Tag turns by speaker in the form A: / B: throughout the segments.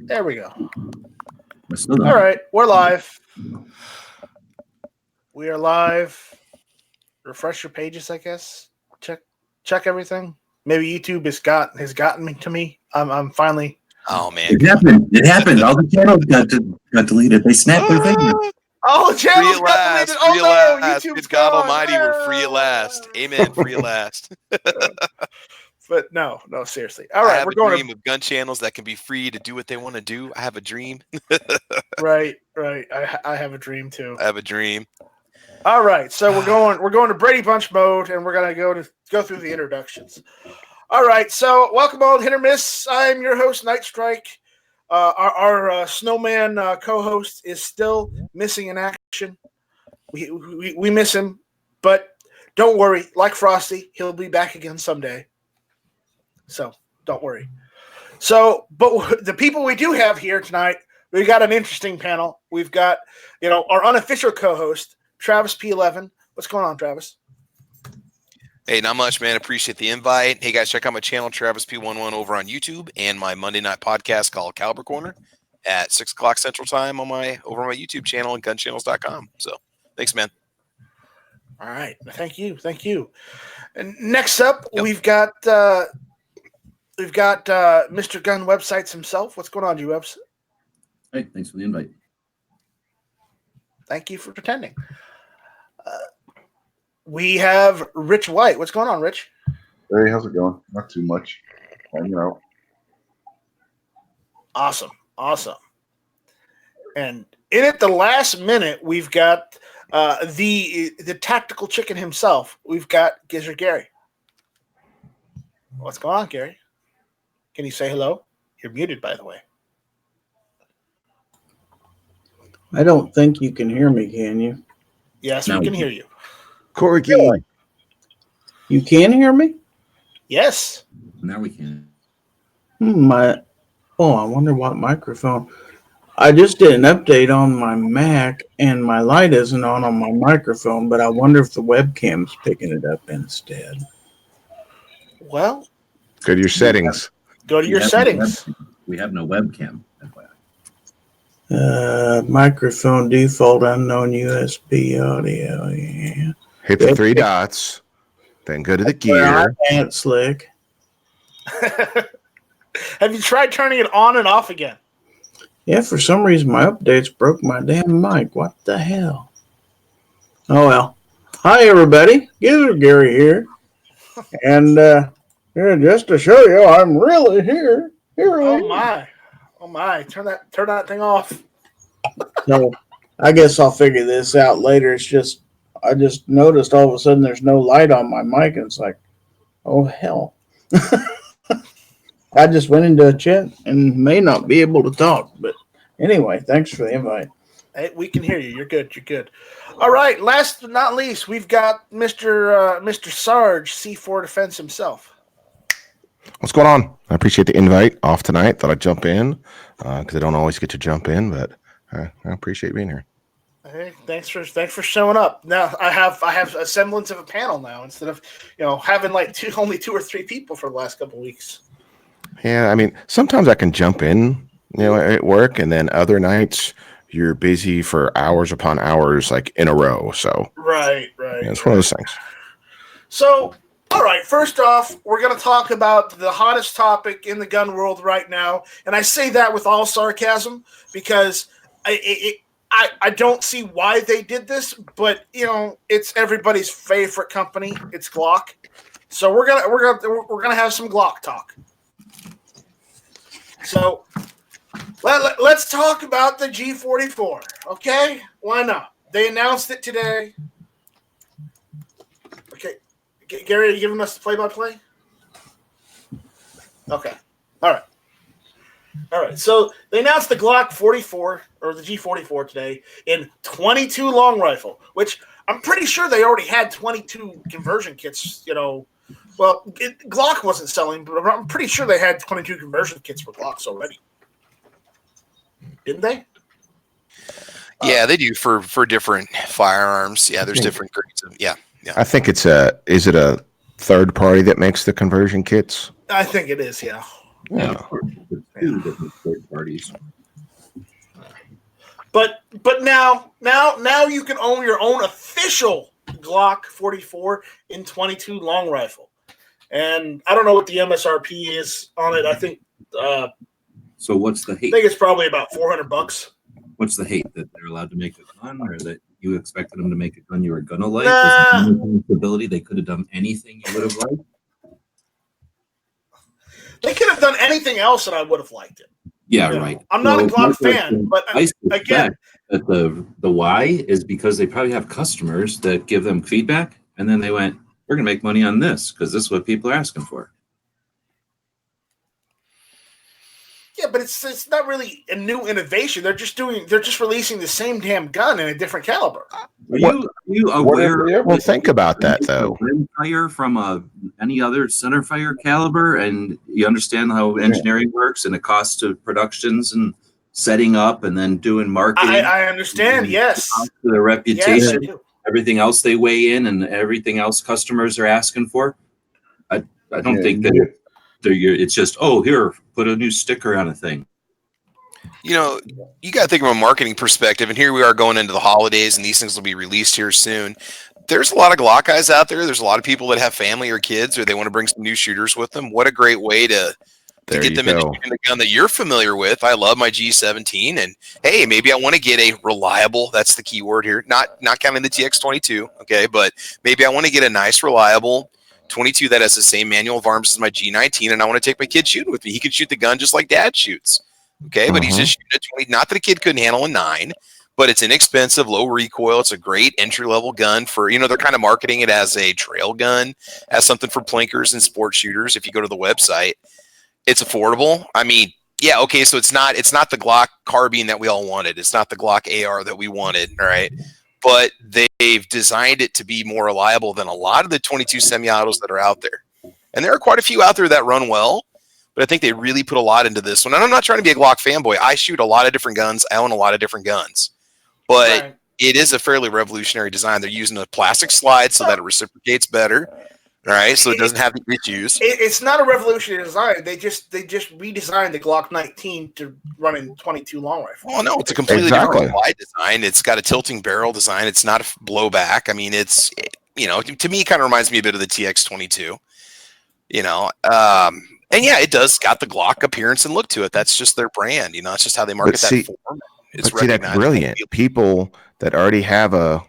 A: There we go.
B: All
A: right, we're live. We are live. Refresh your pages, I guess. Check everything. Maybe YouTube has gotten me to me. I'm finally.
C: Oh man,
B: it happened. All the channels got deleted. They snapped their fingers.
A: All the channels got deleted. Oh no, YouTube's
C: good God
A: gone.
C: Almighty, we're free at last. Amen. Free at last.
A: But no, seriously. All right,
C: we're going. I have a dream of gun channels that can be free to do what they want to do. I have a dream.
A: Right. I have a dream too.
C: I have a dream.
A: All right, so we're going to Brady Bunch mode, and we're gonna go through the introductions. All right, so welcome all to Hit or Miss. I'm your host, Night Strike. Our snowman co-host is still missing in action. We miss him, but don't worry. Like Frosty, he'll be back again someday. So don't worry. So, but the people we do have here tonight, we've got an interesting panel. We've got, our unofficial co-host, Travis P11. What's going on, Travis?
C: Hey, not much, man. Appreciate the invite. Hey, guys, check out my channel, Travis P11, over on YouTube, and my Monday night podcast called Caliber Corner at 6 o'clock Central Time over on my YouTube channel and gunchannels.com. So, thanks, man.
A: All right. Thank you. And next up, we've got Mr. Gun Websites himself. What's going on, G-Webs?
B: Hey, thanks for the invite.
A: Thank you for attending. We have Rich White. What's going on, Rich?
D: Hey, how's it going? Not too much. Hanging out.
A: Awesome. And in at the last minute, we've got the tactical chicken himself. We've got Gizzard Gary. What's going on, Gary? Can you say hello? You're muted, by the way.
E: I don't think you can hear me, can you?
A: Yes, we can hear you.
E: Corky. You can hear me?
A: Yes.
B: Now we can.
E: I wonder what microphone. I just did an update on my Mac, and my light isn't on my microphone, but I wonder if the webcam's picking it up instead.
A: Well,
F: go to your settings.
A: Go to your settings.
B: We have no webcam.
E: Microphone default unknown USB audio. Yeah.
F: Hit the three dots, then go to the gear.
E: Can't slick.
A: Have you tried turning it on and off again?
E: Yeah, for some reason my updates broke my damn mic. What the hell? Oh well. Hi everybody, Gizzard Gary here, and just to show you, I'm really here.
A: Oh my! Turn that thing off.
E: So, I guess I'll figure this out later. I just noticed all of a sudden there's no light on my mic, and it's like, oh hell! I just went into a chat and may not be able to talk, but anyway, thanks for the invite.
A: Hey, we can hear you. You're good. All right. Last but not least, we've got Mr. Sarge C4 Defense himself.
F: What's going on? I appreciate the invite off tonight. Thought I'd jump in because I don't always get to jump in, but I appreciate being here.
A: Hey, thanks for showing up. Now I have a semblance of a panel now instead of having like only 2 or 3 people for the last couple of weeks.
F: Yeah, I mean sometimes I can jump in, at work, and then other nights you're busy for hours upon hours, like in a row. So
A: right.
F: Yeah, it's one of those things.
A: So. All right, first off, we're going to talk about the hottest topic in the gun world right now. And I say that with all sarcasm because I don't see why they did this, but it's everybody's favorite company. It's Glock. So we're going to have some Glock talk. So let's talk about the G44, okay? Why not? They announced it today. Okay. Gary, are you giving us the play-by-play? Okay. All right. So they announced the Glock 44 or the G44 today in 22 long rifle, which I'm pretty sure they already had 22 conversion kits. Well, Glock wasn't selling, but I'm pretty sure they had 22 conversion kits for Glocks already. Didn't they?
C: Yeah, they do for different firearms. Yeah, there's different grades of yeah.
F: I think is it a third party that makes the conversion kits?
A: I think it is, yeah.
B: Yeah. two different third parties.
A: But now you can own your own official Glock 44 in 22 long rifle, and I don't know what the MSRP is on it. I think
B: So what's the
A: I
B: hate?
A: think it's probably about $400.
B: What's the hate that they're allowed to make a gun, or that you expected them to make a gun you were gonna like?
A: Nah.
B: Was the ability they could have done anything you would have liked?
A: They could have done anything else, and I would have liked it.
B: Yeah,
A: You know,
B: right.
A: I'm not a
B: So
A: Glock
B: my
A: fan,
B: question-
A: but
B: I suspect
A: again,
B: that the why is because they probably have customers that give them feedback, and then they went, "We're gonna make money on this because this is what people are asking for."
A: yeah, but it's not really a new innovation. They're just releasing the same damn gun in a different caliber.
B: Are you aware?
D: Whatever,
F: Well, think about that though.
B: Fire from any other center fire caliber, and you understand how engineering works and the cost of productions and setting up, and then doing marketing.
A: I understand. Yes,
B: The
A: yes, I
B: reputation,
A: do.
B: everything else they weigh in, and everything else customers are asking for. I don't think that it's just, oh, here, put a new sticker on a thing.
C: You know, you got to think from a marketing perspective, and here we are going into the holidays, and these things will be released here soon. There's a lot of Glock guys out there. There's a lot of people that have family or kids, or they want to bring some new shooters with them. What a great way to
F: There
C: get
F: you
C: them into
F: go.
C: shooting the gun that you're familiar with. I love my G17, and hey, maybe I want to get a reliable. That's the key word here. Not counting the TX22, okay, but maybe I want to get a nice, reliable 22 that has the same manual of arms as my G19, and I want to take my kid shooting with me. He can shoot the gun just like Dad shoots. Okay, but he's just shooting a 20. Not that a kid couldn't handle a 9, but it's inexpensive, low recoil. It's a great entry level gun for, they're kind of marketing it as a trail gun, as something for plinkers and sport shooters. If you go to the website, it's affordable. I mean, yeah, okay, so it's not the Glock carbine that we all wanted. It's not the Glock AR that we wanted, all right? But they've designed it to be more reliable than a lot of the 22 semi-autos that are out there. And there are quite a few out there that run well, but I think they really put a lot into this one. And I'm not trying to be a Glock fanboy. I shoot a lot of different guns. I own a lot of different guns. But
A: Right.
C: it is a fairly revolutionary design. They're using a plastic slide so that it reciprocates better, all right? So it doesn't have the issues.
A: It's not a revolutionary design. They just redesigned the Glock 19 to run in 22 long rifle.
C: Oh, no, it's a completely
F: Exactly.
C: different slide design. It's got a tilting barrel design. It's not a blowback. I mean, to me, it kind of reminds me a bit of the TX22, and yeah, it does got the Glock appearance and look to it. That's just their brand. It's just how they market
F: see-
C: that form.
F: But see, that's brilliant. People that already have a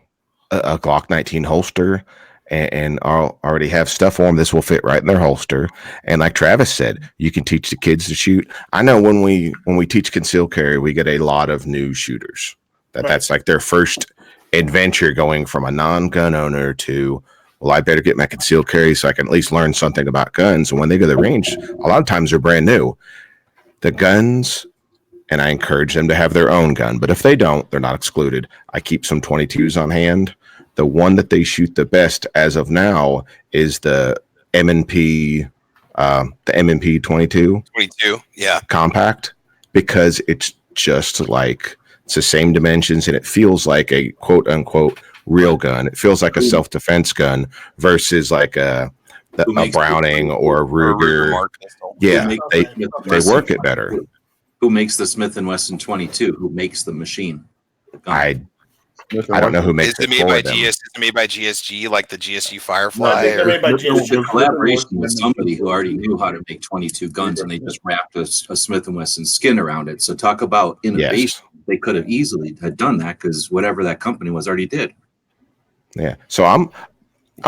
F: Glock 19 holster and already have stuff for them, this will fit right in their holster. And like Travis said, you can teach the kids to shoot. I know when we teach concealed carry, we get a lot of new shooters. That's like their first adventure, going from a non-gun owner to, well, I better get my concealed carry so I can at least learn something about guns. And when they go to the range, a lot of times they're brand new. The guns, and I encourage them to have their own gun. But if they don't, they're not excluded. I keep some 22s on hand. The one that they shoot the best as of now is the M&P 22
C: 22, yeah.
F: compact, because it's just like, it's the same dimensions and it feels like a quote unquote real gun. It feels like a self-defense gun versus like a Browning or a Ruger.
C: Mark pistol.
F: Yeah,
B: Who
F: they
B: makes
F: work it better.
B: Who makes the Smith & Wesson 22? Who makes the machine?
F: I don't know who makes
C: Is
F: it
C: it made
F: for
C: by
F: them.
C: Is it made by GSG, like the GSG
A: No, I
C: Firefly?
A: think they're made by
B: There's
A: GSG.
B: a collaboration with somebody who already knew how to make 22 guns, and they just wrapped a Smith & Wesson skin around it. So talk about innovation.
F: Yes.
B: They could have easily had done that, because whatever that company was already did.
F: Yeah. So I'm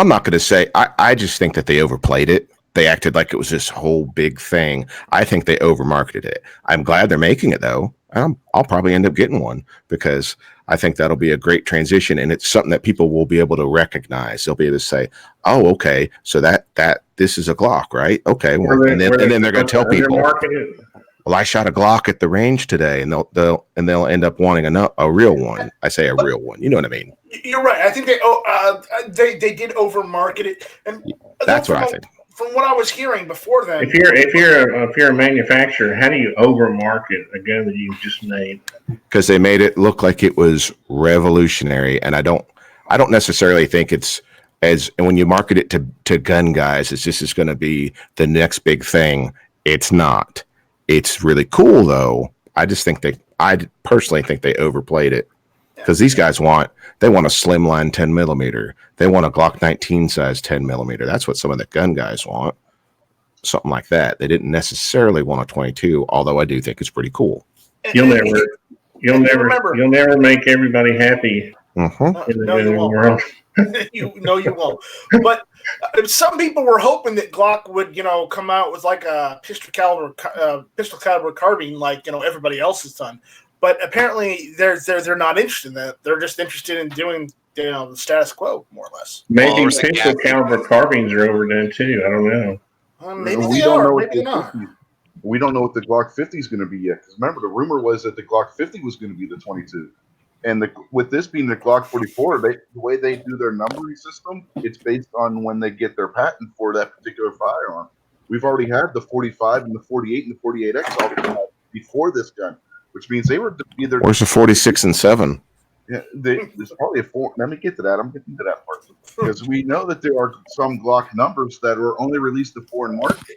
F: not going to say, I just think that they overplayed it. They acted like it was this whole big thing. I think they overmarketed it. I'm glad they're making it though. I'll probably end up getting one, because I think that'll be a great transition, and it's something that people will be able to recognize. They'll be able to say, "Oh, okay, so that this is a Glock, right? Okay." Well, and then they're going to tell people, "Well, I shot a Glock at the range today," and they'll end up wanting a real one. I say a real one. You know what I mean?
A: You're right. I think they did overmarket it, and
F: That's what I think.
A: From what I was hearing before then,
E: If you're a manufacturer, how do you overmarket a gun that you just made?
F: Because they made it look like it was revolutionary, and I don't necessarily think it's as, and when you market it to gun guys, it's this is going to be the next big thing. It's not. It's really cool, though. I personally think they overplayed it because these guys want a slimline 10 millimeter. They want a Glock 19 size 10 millimeter. That's what some of the gun guys want. Something like that. They didn't necessarily want a 22, although I do think it's pretty cool.
E: You'll never make everybody happy in the world.
A: you won't. But some people were hoping that Glock would, come out with like a pistol caliber carbine, like everybody else has done. But apparently, they're not interested in that. They're just interested in doing the status quo, more or less.
E: Maybe pistol caliber carbines are overdone too. I don't know.
A: Maybe they are. Maybe they're not.
D: We don't know what the Glock 50 is going to be yet. Because remember, the rumor was that the Glock 50 was going to be the 22. And with this being the Glock 44, the way they do their numbering system, it's based on when they get their patent for that particular firearm. We've already had the 45 and the 48 and the 48X all come out before this gun, which means they were either.
F: Where's the 46 and 7?
D: Yeah, there's probably a 4. Let me get to that. I'm getting to that part because we know that there are some Glock numbers that were only released to foreign markets.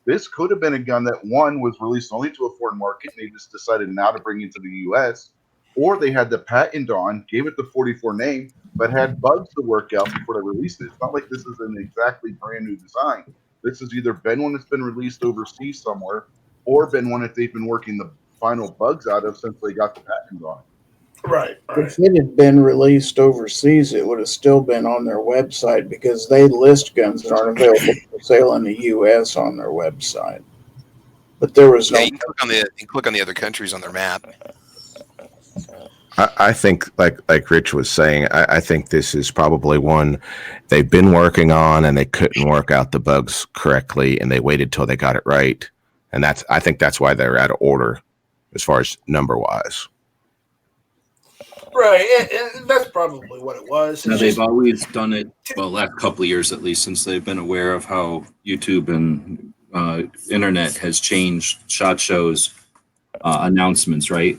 D: This could have been a gun that one was released only to a foreign market, and they just decided now to bring into the U.S. Or they had the patent on, gave it the 44 name, but had bugs to work out before they released it. It's not like this is an exactly brand new design. This has either been one that's been released overseas somewhere, or been one that they've been working the final bugs out of since they got the patent on it.
A: Right.
E: If it had been released overseas, it would have still been on their website because they list guns that aren't available for sale in the U.S. on their website. But there was no.
C: You can click on the other countries on their map.
F: I think, like Rich was saying, I think this is probably one they've been working on and they couldn't work out the bugs correctly, and they waited till they got it right. And I think that's why they're out of order as far as number wise.
A: Right, and that's probably what it was.
B: Now, they've always done it, well, last couple of years at least, since they've been aware of how YouTube and internet has changed SHOT Show's announcements, right?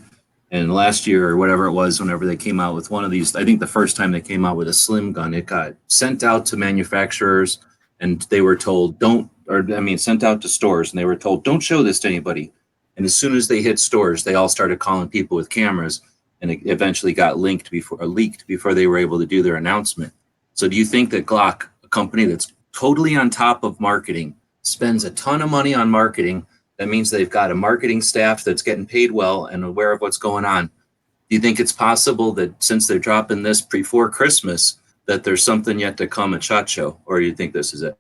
B: And last year or whatever it was, whenever they came out with one of these, I think the first time they came out with a slim gun, it got sent out to manufacturers and they were told sent out to stores and they were told, don't show this to anybody. And as soon as they hit stores, they all started calling people with cameras, and it eventually got leaked before they were able to do their announcement. So do you think that Glock, a company that's totally on top of marketing, spends a ton of money on marketing? That means they've got a marketing staff that's getting paid well and aware of what's going on. Do you think it's possible that since they're dropping this before Christmas, that there's something yet to come at SHOT Show, or do you think this is it?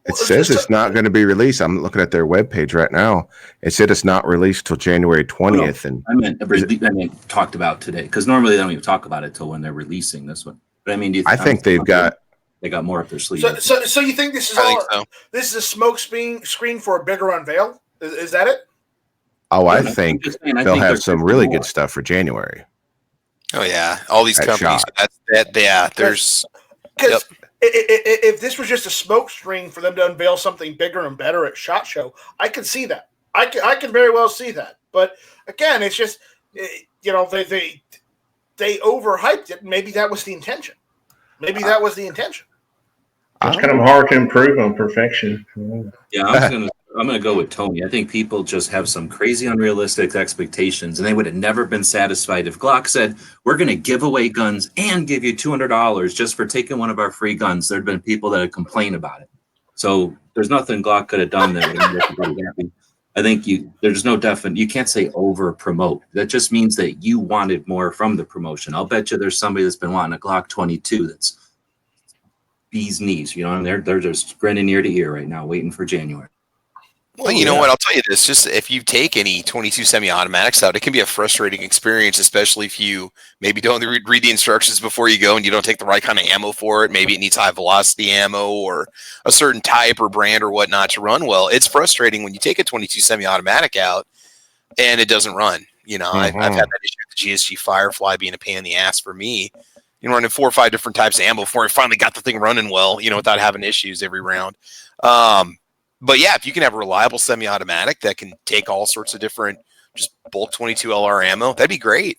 F: It says it's not going to be released. I'm looking at their webpage right now. It said it's not released till January 20th. And
B: I meant talked about today, because normally they don't even talk about it till when they're releasing this one. But I mean,
F: I think they've got
B: more up their sleeve.
A: So you think this is this is a smoke screen for a bigger unveil? Is that it?
F: Oh, I think they'll have some really good stuff for January.
C: Oh yeah, all these companies. There's
A: because if this was just a smoke screen for them to unveil something bigger and better at SHOT Show, I could see that. I can very well see that. But again, it's just they overhyped it. Maybe that was the intention.
E: It's kind of hard to improve on perfection.
B: Yeah, I'm gonna go with Tony. I think people just have some crazy unrealistic expectations, and they would have never been satisfied if Glock said, "We're gonna give away guns and give you $200 just for taking one of our free guns." There'd been people that would complain about it. So there's nothing Glock could have done that would have made everybody happy. I think there's no definite. You can't say over promote. That just means that you wanted more from the promotion. I'll bet you there's somebody that's been wanting a Glock 22 that's bee's knees, and they're just grinning ear to ear right now, waiting for January.
C: Well, you know what? I'll tell you this: just if you take any 22 semi-automatics out, it can be a frustrating experience, especially if you maybe don't read the instructions before you go and you don't take the right kind of ammo for it. Maybe it needs high velocity ammo or a certain type or brand or whatnot to run well. It's frustrating when you take a 22 semi-automatic out and it doesn't run. I've had that issue with the GSG Firefly being a pain in the ass for me. Running 4 or 5 different types of ammo before I finally got the thing running well, without having issues every round. But yeah, if you can have a reliable semi-automatic that can take all sorts of different just bulk 22 LR ammo, that'd be great,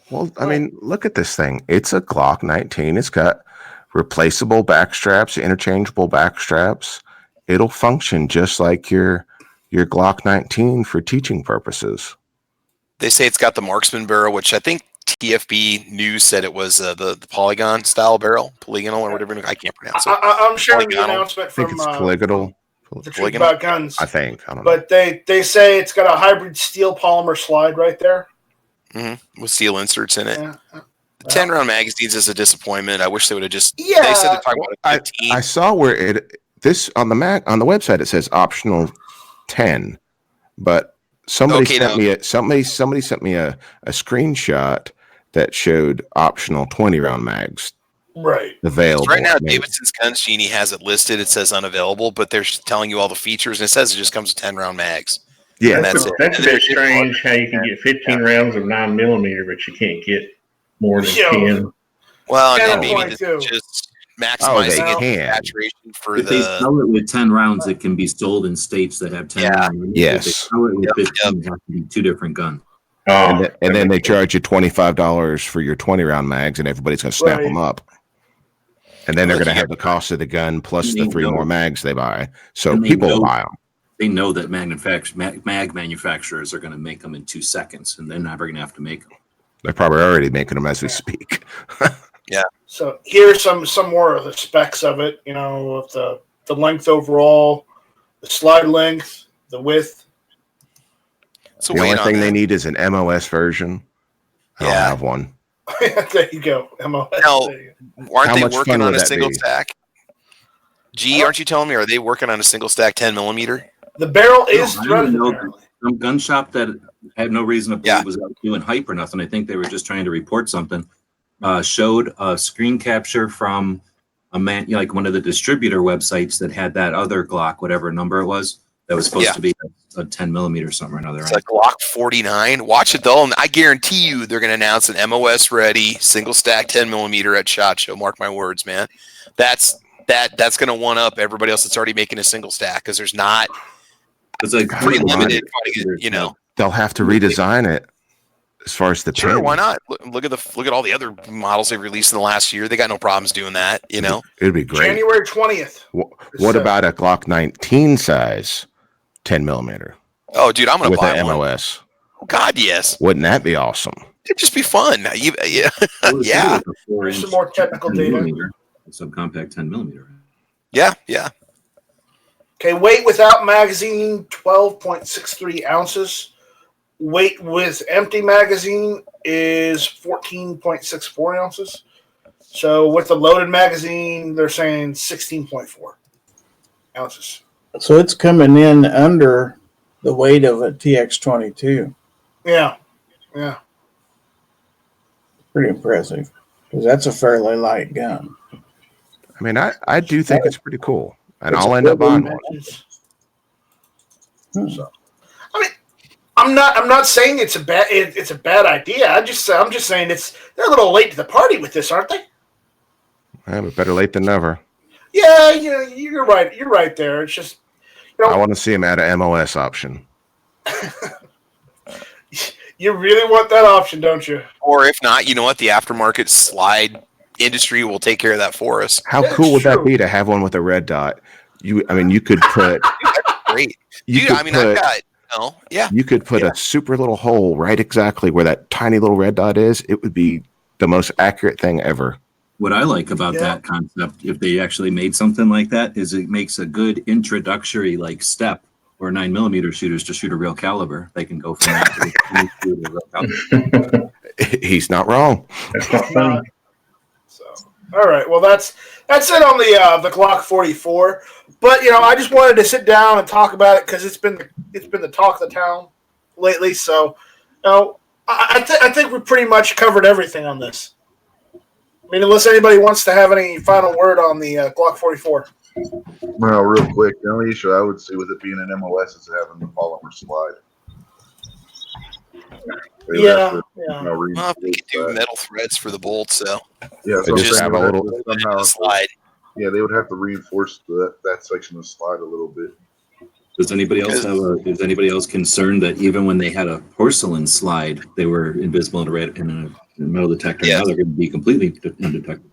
F: Well, I mean, look at this thing. It's a Glock 19. It's got replaceable back straps, interchangeable back straps. it'll function just like your Glock 19 for teaching purposes.
C: They say it's got the marksman barrel, which I think TFB News said it was the polygon style barrel, polygonal or whatever. I can't pronounce it.
A: I'm sharing the
C: Polygonal.
A: announcement
F: I think
A: from
F: it's polygonal.
A: the Truth
C: Polygonal?
A: About Guns.
F: I think. I don't know.
A: But they say it's got a hybrid steel polymer slide right there.
C: Mm-hmm. With steel inserts in it.
A: Yeah.
C: The 10-round magazines is a disappointment. I wish they would have just.
A: Yeah.
C: They said they're talking about a 15.
F: I saw where this on the website it says optional 10, but somebody sent me a screenshot that showed optional 20-round mags
A: Right.
F: available.
C: Right now, Davidson's Guns Genie has it listed. It says unavailable, but they're telling you all the features, and it says it just comes with 10-round mags.
F: Yeah,
C: And that's it.
G: That's a bit strange how you can get 15 rounds of 9mm, but you can't get more than
A: Yo.
G: 10.
C: Well, and
A: 10.2.
C: maybe this is just maximizing
F: they
C: its
F: can.
C: saturation for
B: If they sell it with 10 rounds, it can be sold in states that have 10
C: Yeah.
B: rounds.
F: Yes.
B: If they sell it with 15, it has to be two different guns.
G: Oh,
F: and then they charge you $25 for your 20-round mags, and everybody's going to snap
A: Right.
F: them up. And then they're
C: Well,
F: going to
C: you
F: have the cost of the gun plus
B: And
F: the
B: they
F: 3
B: know-
F: more mags they buy. So
B: and they
F: people will
B: know-
F: buy them.
B: They know that mag manufacturers are going to make them in 2 seconds, and they're never going to have to make them.
F: They're probably already making them as we speak.
A: So here's some more of the specs of it. You know, of the length overall, the slide length, the width.
C: So
F: The
C: wait
F: only
C: on
F: thing they
C: that.
F: need is an MOS version. I don't
C: Yeah.
F: have one.
A: There you go. MOS.
C: No.
A: There you go.
C: Aren't
F: How
C: they
F: much
C: working
F: fun
C: on
F: would
C: a
F: that
C: single
F: be?
C: stack? Gee, aren't you telling me? Are they working on a single stack 10mm?
A: The barrel is
B: I don't
A: threaded
B: know.
A: apparently.
B: Some gun shop that had no reason to believe
C: Yeah.
B: was out doing hype or nothing. I think they were just trying to report something. Showed a screen capture from a man, like one of the distributor websites that had that other Glock, whatever number it was, that was supposed
C: Yeah.
B: to be a 10mm or something or another.
C: It's
B: Right?
C: a Glock 49. Watch it though, and I guarantee you they're going to announce an MOS ready single stack 10mm at SHOT Show. Mark my words, man. That's going to one up everybody else that's already making a single stack because there's not
B: It's like
C: pretty
F: Come on.
C: limited. You know,
F: They'll have to redesign it as far as the
C: sure,
F: pin.
C: why not? Look at all the other models they've released in the last year. They got no problems doing that. You know,
F: It'd be great.
A: January 20th.
F: What about a Glock 19 size 10mm
C: oh, dude, I'm going to
F: with
C: buy
F: an
C: one.
F: MOS?
C: Oh, God, yes,
F: Wouldn't that be awesome?
C: it'd just be fun. Yeah,
B: It was
C: yeah,
B: like a 4-inch
A: There's some more technical data.
B: 10mm, a subcompact 10mm.
C: yeah, yeah.
A: Okay, weight without magazine, 12.63 ounces. Weight with empty magazine is 14.64 ounces. So with the loaded magazine, they're saying 16.4 ounces.
E: So it's coming in under the weight of a TX22.
A: Yeah, yeah.
E: Pretty impressive because that's a fairly light gun.
F: I mean, I do think it's pretty cool. And
E: It's
F: I'll end up buying one.
A: So, I mean, I'm not saying it's a bad idea. I'm just saying they're a little late to the party with this, aren't they?
F: Yeah, but better late than never.
A: Yeah, you're right. You're right there. It's just,
F: I want to see him add an MOS option.
A: you really want that option, don't you?
C: Or if not, you know what? The aftermarket slide industry will take care of that for us.
F: How
A: That's
F: cool would that
A: true.
F: be to have one with a red dot? You could put
C: Great.
F: you
C: Dude,
F: could
C: I mean,
F: put,
C: I've got, yeah.
F: you could put a super little hole right exactly where that tiny little red dot is. It would be the most accurate thing ever.
B: What I like about
A: Yeah.
B: that concept, if they actually made something like that, is it makes a good introductory step where 9mm shooters to shoot a real caliber. They can go from that to a real caliber.
F: He's not wrong.
G: That's not funny.
A: So, all right. Well, that's it on the Glock 44. But I just wanted to sit down and talk about it because it's been the talk of the town lately. So, I think we pretty much covered everything on this. I mean, unless anybody wants to have any final word on the Glock 44.
D: Well, real quick, the only issue I would see with it being an MOS is having the polymer slide. They would have to,
A: Yeah.
C: Well, if they
D: reinforce
C: could do
D: that.
C: metal threads for the bolt, so
D: Yeah,
F: They just
D: they
F: have
D: would
F: a
D: have
F: little-
D: to somehow-
C: slide.
D: Yeah, they would have to reinforce that section of the slide a little bit.
B: Does anybody else concerned that even when they had a porcelain slide, they were invisible in a metal detector?
C: Yeah.
B: Now they're going to be completely undetected.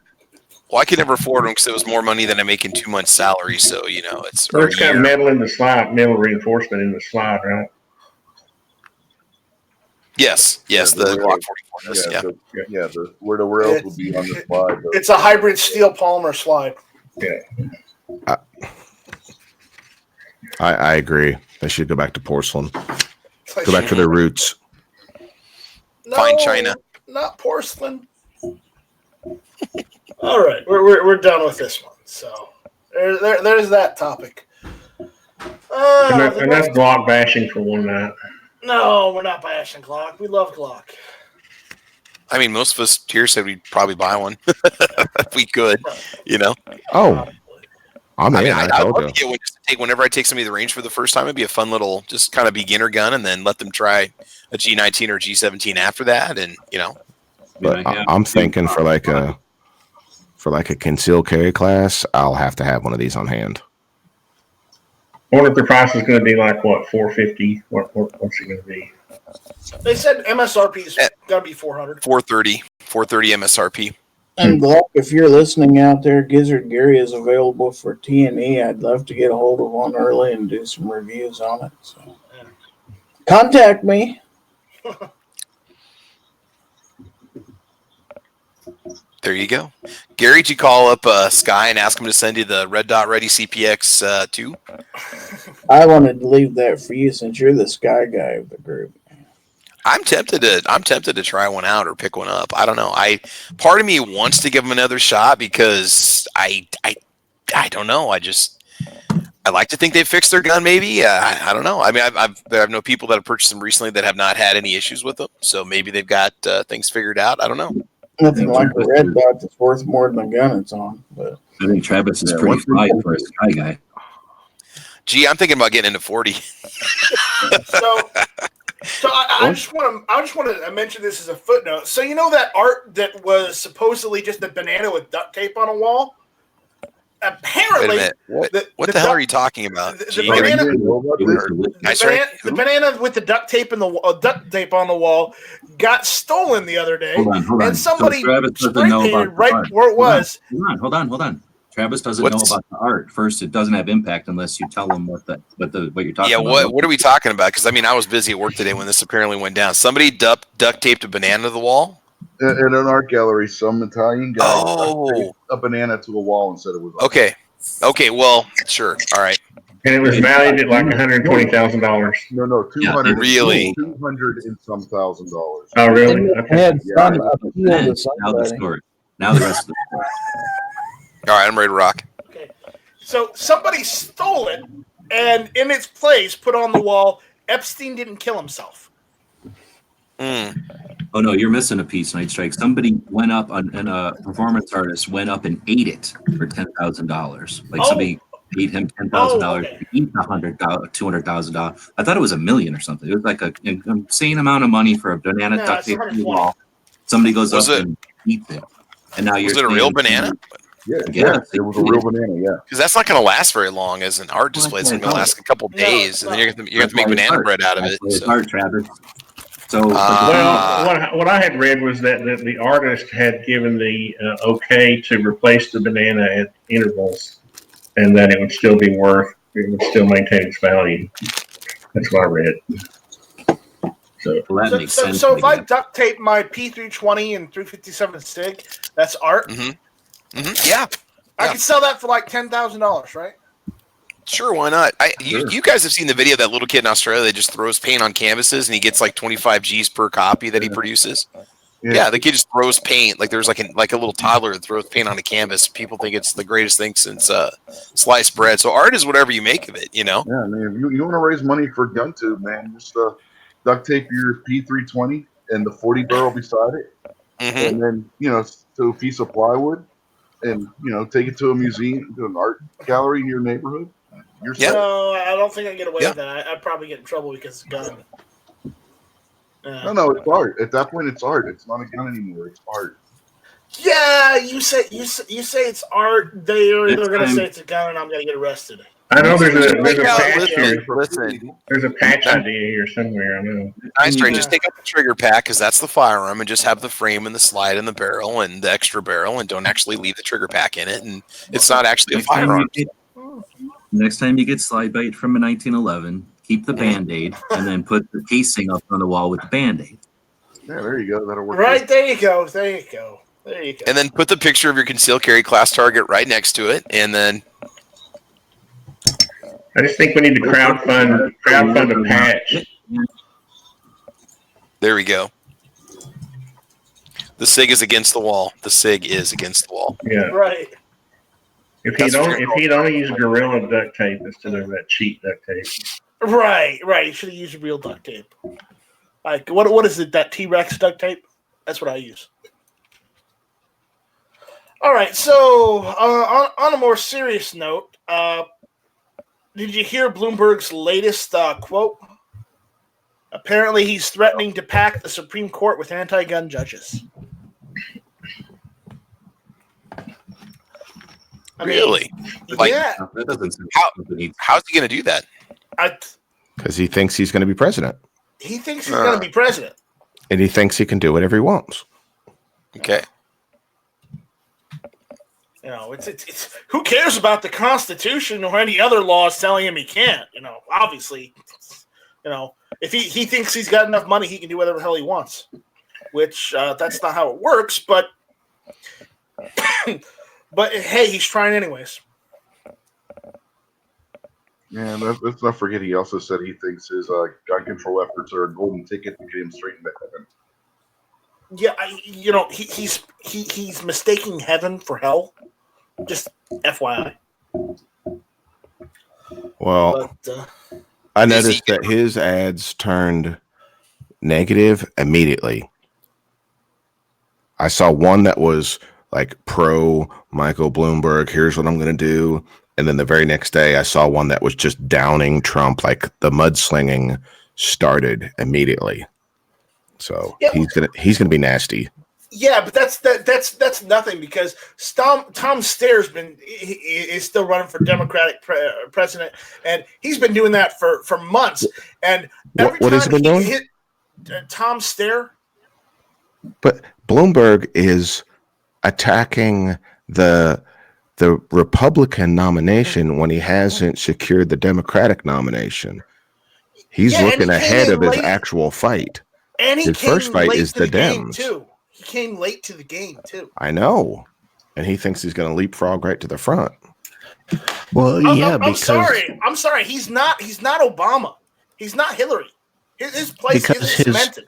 C: Well, I could never afford them because it was more money than I make in 2 months' salary. So it's
G: Well, it's
C: a
G: got
C: year.
G: metal in the slide, metal reinforcement in the slide, right?
C: Yes,
D: Yeah,
C: the
D: the
C: Glock
D: rail.
C: 44 does. Yeah.
D: Where the rails would be on the slide. Though.
A: It's a hybrid steel polymer slide.
F: I agree. They should go back to porcelain. Go back to their roots.
A: No,
C: Fine china.
A: Not porcelain. All right, we're done with this one. So there's that topic.
G: Enough Glock bashing for one night.
A: No, we're not bashing Glock. We love Glock.
C: I mean, most of us here said we'd probably buy one if we could.
F: Oh, I
C: I
F: mean,
C: I'd
F: I
C: love
F: told
C: to
F: you.
C: get one just to take whenever I take somebody to the range for the first time. It'd be a fun little, just kind of beginner gun, and then let them try a G19 or G17 after that. And
F: But I'm thinking for like a concealed carry class, I'll have to have one of these on hand.
G: I wonder if the price is going to be like what, $450? What's it going to be?
A: They said MSRP is gonna be 400.
C: 430 MSRP.
E: And Glock, if you're listening out there, Gizzard Gary is available for T&E. I'd love to get a hold of one early and do some reviews on it. So contact me.
C: There you go. Gary, did you call up Sky and ask him to send you the Red Dot Ready CPX 2?
E: I wanted to leave that for you since you're the Sky guy of the group.
C: I'm tempted to try one out or pick one up. I don't know. Part of me wants to give them another shot because I don't know. I like to think they fixed their gun. Maybe I don't know. I mean, I've known people that have purchased them recently that have not had any issues with them. So maybe they've got things figured out. I don't know.
E: Nothing like a red dot that's worth more than the gun it's on. But
B: I think Travis is pretty fly for a Sky guy.
C: Gee, I'm thinking about getting into 40.
A: So I just want to mention this as a footnote. So you know that art that was supposedly just a banana with duct tape on a wall? Apparently,
C: Wait a minute. What the hell are you talking about?
A: The banana with the duct tape on the wall got stolen the other day,
B: Hold on.
A: and somebody
B: so
A: spray painted right where it was.
B: Hold on. Travis doesn't know about the art. First, it doesn't have impact unless you tell him what you're talking about.
C: Yeah, what are we talking about? Because I was busy at work today when this apparently went down. Somebody duct taped a banana to the wall.
D: In an art gallery, some Italian guy taped a banana to a wall and said it was
C: okay. Well, sure. All right.
G: And it was valued at like $120,000.
D: No, 200.
C: Really?
D: 200 and some $1,000.
G: Oh, really? Okay.
E: had some
B: Now the story. Now the rest of the story.
C: All right, I'm ready to rock.
A: Okay, so somebody stole it, and in its place, put on the wall, Epstein didn't kill himself.
B: Oh no, you're missing a piece, Night Strike. Somebody went up and a performance artist went up and ate it for $10,000. Like somebody paid him $10,000 to eat $200,000. I thought it was $1 million or something. It was like an insane amount of money for a banana duct tape to the wall. Somebody goes up and eats it, and now
C: was it a real banana?
D: Yeah, it was a real banana. Yeah,
C: because that's not going to last very long as an art display. It's going to last a couple days, and then you're going to have to make banana bread out of it.
B: It's art, Travis. So,
G: well, what I had read was that the artist had given the okay to replace the banana at intervals, and that it would still maintain its value. That's what I read. So
B: makes sense.
A: So if I duct tape my P320 and 357 SIG, that's art.
C: Yeah,
A: I could sell that for like $10,000, right?
C: Sure, why not? You guys have seen the video of that little kid in Australia that just throws paint on canvases and he gets like 25 G's per copy that he produces. Yeah, the kid just throws paint like there's like a little toddler that throws paint on a canvas. People think it's the greatest thing since sliced bread. So art is whatever you make of it,
D: Yeah, I mean, if you want to raise money for GunTube, man, just duct tape your P320 and the 40 barrel beside it, and then to a piece of plywood, and take it to a museum, to an art gallery in your neighborhood.
A: No, I don't think I get away with that. I'd probably get in trouble because it's a gun.
D: No, it's art. At that point, it's art. It's not a gun anymore. It's art.
A: Yeah, you say it's art. They're going to say it's a gun, and I'm going to get arrested.
G: I know there's a
C: Take out-
G: patch here.
C: listen.
G: There's a patch idea here somewhere. I know.
C: Nice try. Just take out the trigger pack because that's the firearm, and just have the frame and the slide and the barrel and the extra barrel, and don't actually leave the trigger pack in it. And it's not actually a firearm.
B: Next time you get slide bite from a 1911, keep the Band-Aid and then put the casing up on the wall with the Band-Aid.
D: Yeah, there you go. That'll work.
A: Right, there you go. There you go. There you go.
C: And then put the picture of your concealed carry class target right next to it, and then
G: I just think we need to crowdfund a patch.
C: there we go. The SIG is against the wall. The SIG is against the wall.
G: Yeah.
A: Right.
G: If he'd only used Gorilla duct tape instead of that cheap duct tape.
A: Right. You should have used real duct tape. Like what is it? That T-Rex duct tape? That's what I use. All right. So on a more serious note, did you hear Bloomberg's latest quote? Apparently, he's threatening to pack the Supreme Court with anti-gun judges.
C: Really?
A: Yeah.
B: That doesn't
C: How's he going to do that?
F: Because he thinks he's going to be president.
A: He thinks he's going to be president.
F: And he thinks he can do whatever he wants.
C: Okay.
A: You know, it's who cares about the Constitution or any other laws telling him he can't? You know, obviously, you know, if he thinks he's got enough money, he can do whatever the hell he wants. Which that's not how it works, but but hey, he's trying anyways.
D: Yeah, let's not forget he also said he thinks his gun control efforts are a golden ticket to get him straight into heaven.
A: Yeah, he's mistaking heaven for hell. Just FYI.
F: Well,
A: But,
F: I noticed that his ads turned negative immediately. I saw one that was like pro Michael Bloomberg, here's what I'm going to do. And then the very next day, I saw one that was just downing Trump, like the mudslinging started immediately. So
A: Yeah.
F: he's gonna be nasty.
A: yeah, but that's nothing because Tom Steyer's is still running for Democratic president, and he's been doing that for months. And every
F: What has
A: time
F: he been doing?
A: hit Tom Steyer.
F: But Bloomberg is attacking the Republican nomination when he hasn't secured the Democratic nomination. He's
A: Yeah, and
F: looking
A: he
F: ahead
A: came
F: of his
A: late.
F: actual fight.
A: And he
F: His
A: came
F: first fight
A: late
F: is
A: to
F: the
A: game
F: Dems.
A: too. He came late to the game too.
F: I know. And he thinks he's going to leapfrog right to the front.
E: Well, yeah,
A: I'm
E: because
A: sorry. I'm sorry. He's not Obama. He's not Hillary. His place
E: Because
A: isn't cemented.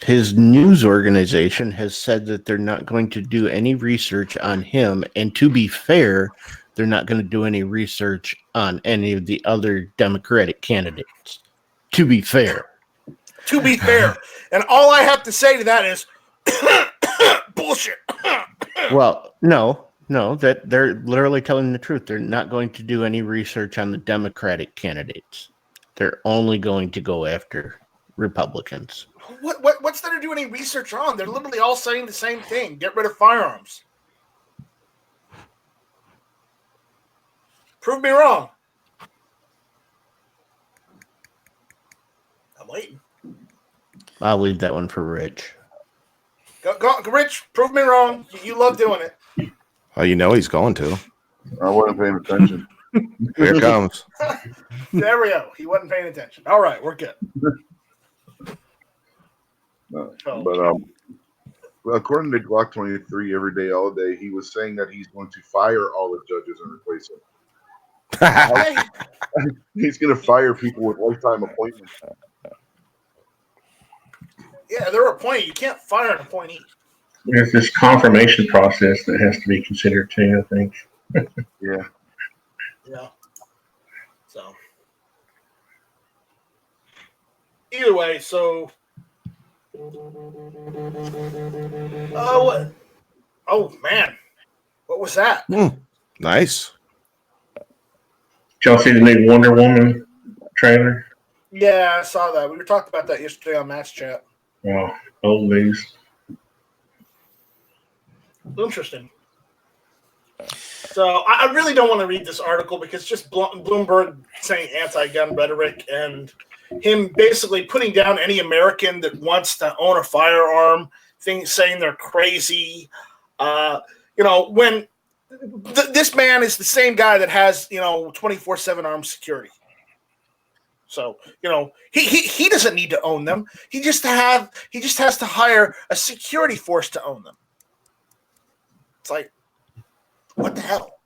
E: his news organization has said that they're not going to do any research on him. And to be fair, they're not going to do any research on any of the other Democratic candidates. To be fair.
A: To be fair. And all I have to say to that is bullshit.
E: Well, no, that they're literally telling the truth. They're not going to do any research on the Democratic candidates. They're only going to go after Republicans.
A: What's there to do any research on? They're literally all saying the same thing. Get rid of firearms. Prove me wrong. I'm waiting.
E: I'll leave that one for Rich.
A: Go, Rich, prove me wrong. You love doing it.
F: Oh, you know he's going to.
D: I wasn't paying attention.
F: Here it comes.
A: There we go. He wasn't paying attention. All right, we're good.
D: But according to Glock 23, every day, all day, he was saying that he's going to fire all the judges and replace them. He's going to fire people with lifetime appointments.
A: Yeah, they're appointed. You can't fire an appointee.
G: There's this confirmation process that has to be considered too, I think.
D: Yeah.
A: Yeah. So either way, so oh man. What was that?
F: Nice.
G: Did y'all see the new Wonder Woman trailer?
A: Yeah, I saw that. We were talking about that yesterday on Matt's chat.
G: Oh, old news.
A: Interesting. So I really don't want to read this article because just Bloomberg saying anti-gun rhetoric and him basically putting down any American that wants to own a firearm, saying they're crazy. When this man is the same guy that has 24/7 armed security. So he doesn't need to own them. He just has to hire a security force to own them. It's like, what the hell?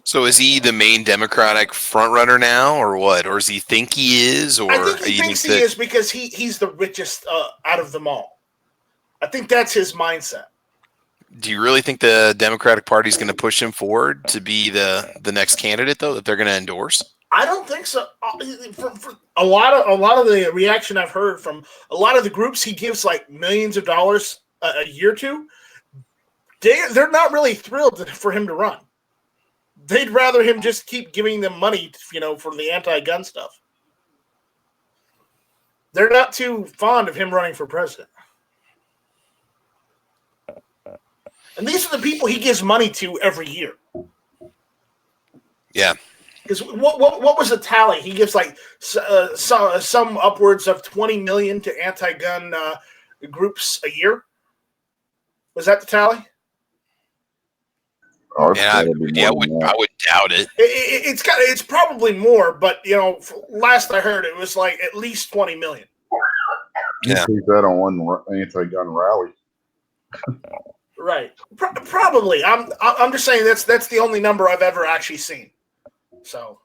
C: So is he the main Democratic frontrunner now, or what? Or does he think he is? Or
A: I think he thinks he is because he's the richest out of them all. I think that's his mindset.
C: Do you really think the Democratic Party is going to push him forward to be the next candidate, though, that they're going to endorse?
A: I don't think so. For a lot of the reaction I've heard from a lot of the groups he gives like millions of dollars a year to, they're not really thrilled for him to run. They'd rather him just keep giving them money, for the anti-gun stuff. They're not too fond of him running for president. And these are the people he gives money to every year.
C: Yeah.
A: Because what was the tally? He gives like some upwards of 20 million to anti-gun groups a year. Was that the tally?
C: I would doubt it.
A: It's probably more, but last I heard it was like at least 20 million.
D: You take that on one anti-gun rally.
A: Right. Probably. I'm just saying that's the only number I've ever actually seen. So.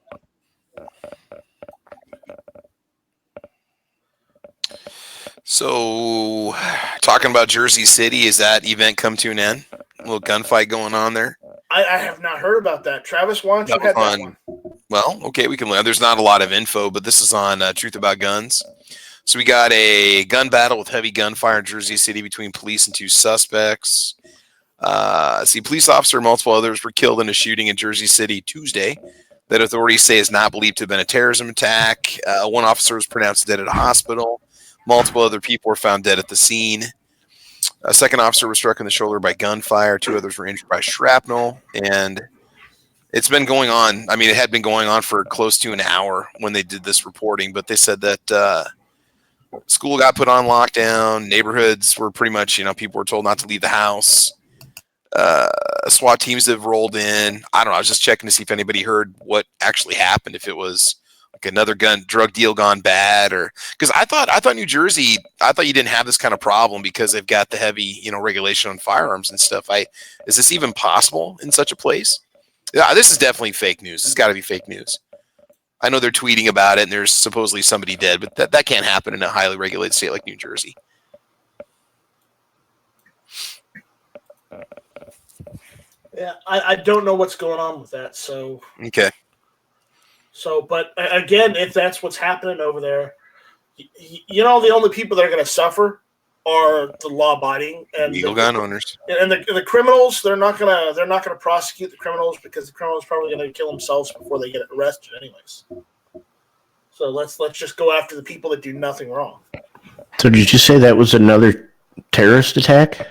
C: So, talking about Jersey City, is that event come to an end? A little gunfight going on there?
A: I have not heard about that. Travis, why don't you have that one?
C: Well, okay, we can learn. There's not a lot of info, but this is on Truth About Guns. So we got a gun battle with heavy gunfire in Jersey City between police and two suspects. Police officer and multiple others were killed in a shooting in Jersey City Tuesday that authorities say is not believed to have been a terrorism attack. One officer was pronounced dead at a hospital. Multiple other people were found dead at the scene. A second officer was struck in the shoulder by gunfire. Two others were injured by shrapnel. And it's been going on. I mean, it had been going on for close to an hour when they did this reporting, but they said that school got put on lockdown. Neighborhoods were pretty much, people were told not to leave the house. SWAT teams have rolled in. I don't know. I was just checking to see if anybody heard what actually happened, if it was like another drug deal gone bad, or because I thought New Jersey, I thought you didn't have this kind of problem because they've got the heavy, regulation on firearms and stuff. Is this even possible in such a place? Yeah, this is definitely fake news. This has got to be fake news. I know they're tweeting about it and there's supposedly somebody dead, but that can't happen in a highly regulated state like New Jersey.
A: Yeah, I don't know what's going on with that. So
C: okay.
A: So, but again, if that's what's happening over there, the only people that are going to suffer are the law-abiding and
C: legal gun owners,
A: and the criminals. They're not gonna prosecute the criminals because the criminals are probably going to kill themselves before they get arrested, anyways. So let's just go after the people that do nothing wrong.
H: So did you say that was another terrorist attack?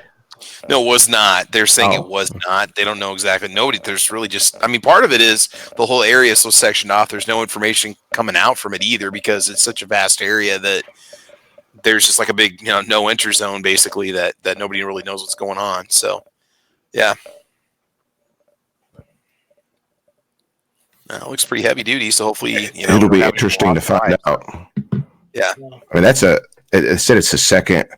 C: No, it was not. They're saying it was not. They don't know exactly. There's really just, part of it is the whole area is so sectioned off. There's no information coming out from it either because it's such a vast area that there's just like a big, no enter zone basically that nobody really knows what's going on. So, yeah. It looks pretty heavy duty. So hopefully,
F: it'll be interesting to find out.
C: Yeah.
F: It said it's the second,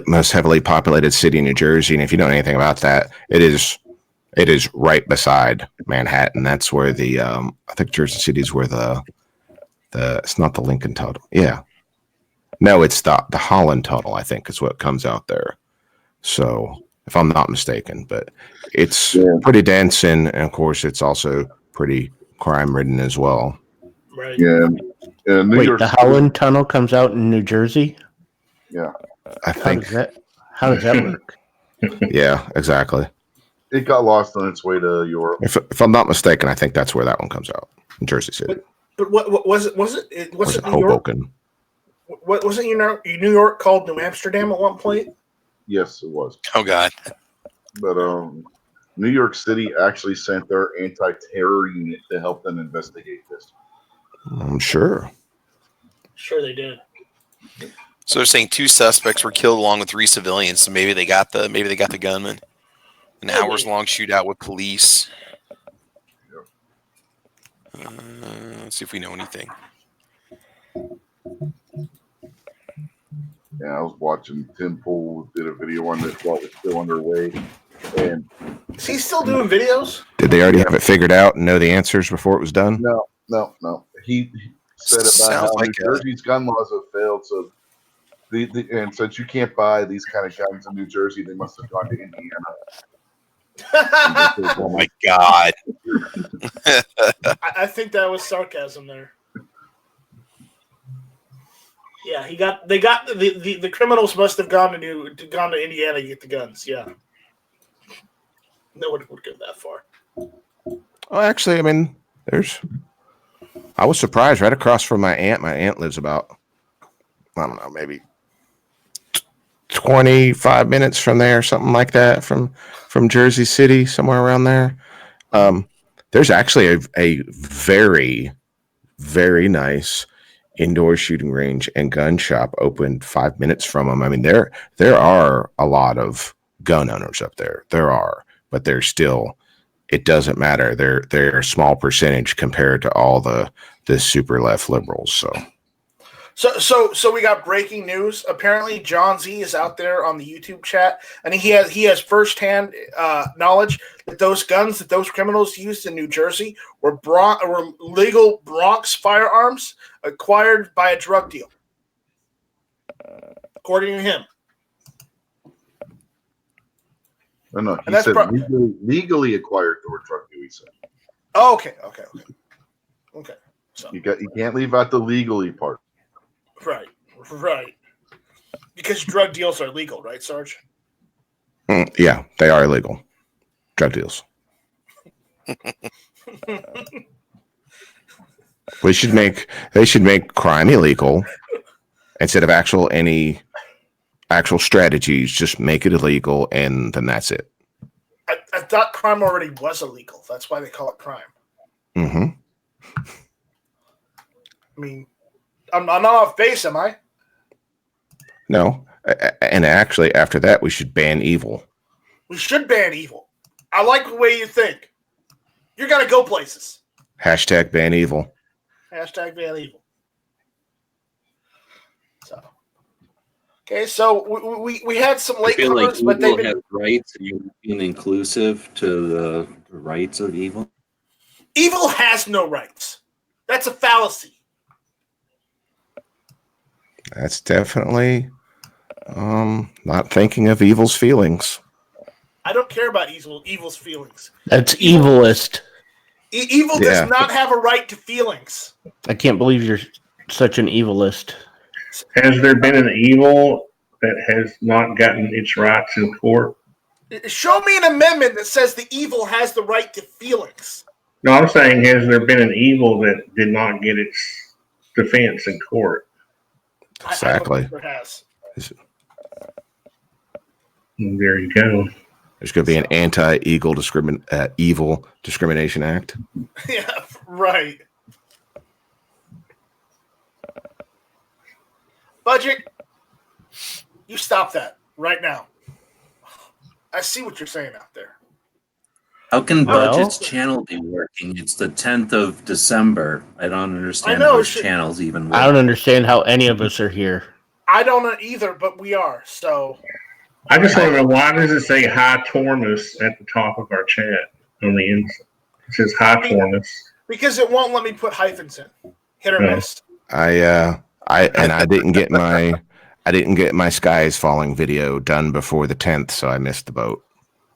F: most heavily populated city in New Jersey, and if you know anything about that, it is right beside Manhattan. That's where the I think Jersey City is where the it's not the Lincoln Tunnel. Yeah, no, it's the Holland Tunnel. I think is what comes out there. So if I'm not mistaken, but it's pretty dense, and of course it's also pretty crime ridden as well.
A: Right.
D: Yeah.
H: Wait, the Holland Tunnel comes out in New Jersey?
D: Yeah.
F: I think.
H: How does that work?
F: Yeah, exactly.
D: It got lost on its way to Europe.
F: If I'm not mistaken, I think that's where that one comes out in Jersey City.
A: But what was it? Was it New
F: Hoboken?
A: York? Wasn't New York called New Amsterdam at one point?
D: Yes, it was.
C: Oh God.
D: But New York City actually sent their anti-terror unit to help them investigate this.
F: I'm sure.
A: Sure, they did.
C: So they're saying 2 suspects were killed along with 3 civilians. So maybe they got the gunman. An hours-long shootout with police. Let's see if we know anything.
D: Yeah, I was watching Tim Pool did a video on this while it's still underway. And
A: is he still doing videos?
F: Did they already have it figured out and know the answers before it was done?
D: No. He said about how New Jersey's gun laws have failed. So and since you can't buy these kind of guns in New Jersey, they must have gone to Indiana.
C: Oh my God!
A: I think that was sarcasm there. Yeah, the criminals must have gone to Indiana to get the guns. Yeah, no one would go that far.
F: Well, actually, I mean, I was surprised. Right across from my aunt. My aunt lives about, I don't know, maybe 25 minutes from there, something like that, from Jersey City, somewhere around there. There's actually a very, very nice indoor shooting range and gun shop opened 5 minutes from them. I mean, there are a lot of gun owners up there. There are, but there's still, it doesn't matter. They're a small percentage compared to all the super left liberals. So
A: we got breaking news. Apparently, John Z is out there on the YouTube chat, and he has firsthand knowledge that those guns that those criminals used in New Jersey were legal Bronx firearms acquired by a drug deal, according to him.
D: No, he said legally acquired through a drug deal. He said.
A: Oh, okay. So
D: you can't leave out the legally part.
A: Right. Because drug deals are legal, right, Sarge?
F: Yeah, they are illegal. Drug deals. They should make crime illegal instead of actual strategies. Just make it illegal, and then that's it.
A: I thought crime already was illegal. That's why they call it crime.
F: Mm-hmm.
A: I mean, I'm not off base, am I?
F: No. And actually, after that, we should ban evil.
A: We should ban evil. I like the way you think. You're going to go places.
F: Hashtag ban evil.
A: Hashtag ban evil. So we had some late comers, but they've
B: have rights and you're being inclusive to the rights of evil.
A: Evil has no rights. That's a fallacy.
F: That's definitely not thinking of evil's feelings.
A: I don't care about evil's feelings.
H: That's evilist.
A: Evil does not have a right to feelings.
H: I can't believe you're such an evilist.
G: Has there been an evil that has not gotten its rights in court?
A: Show me an amendment that says the evil has the right to feelings.
G: No, I'm saying, has there been an evil that did not get its defense in court?
F: Exactly.
A: There has.
G: There you go.
F: There's going to be an anti-evil discrimination act.
A: Yeah, right. Budget, you stop that right now. I see what you're saying out there.
B: How can Budget's channel be working? It's the 10th of December. I don't understand how his channel's even working.
H: I don't understand how any of us are here.
A: I don't know either, but we are. So
G: I just want to know, why does it say Hi Tormus at the top of our chat on the inside? It says Hi Tormus.
A: Because it won't let me put hyphens in. Hit or miss.
F: I didn't get my Sky is Falling video done before the 10th, so I missed the boat.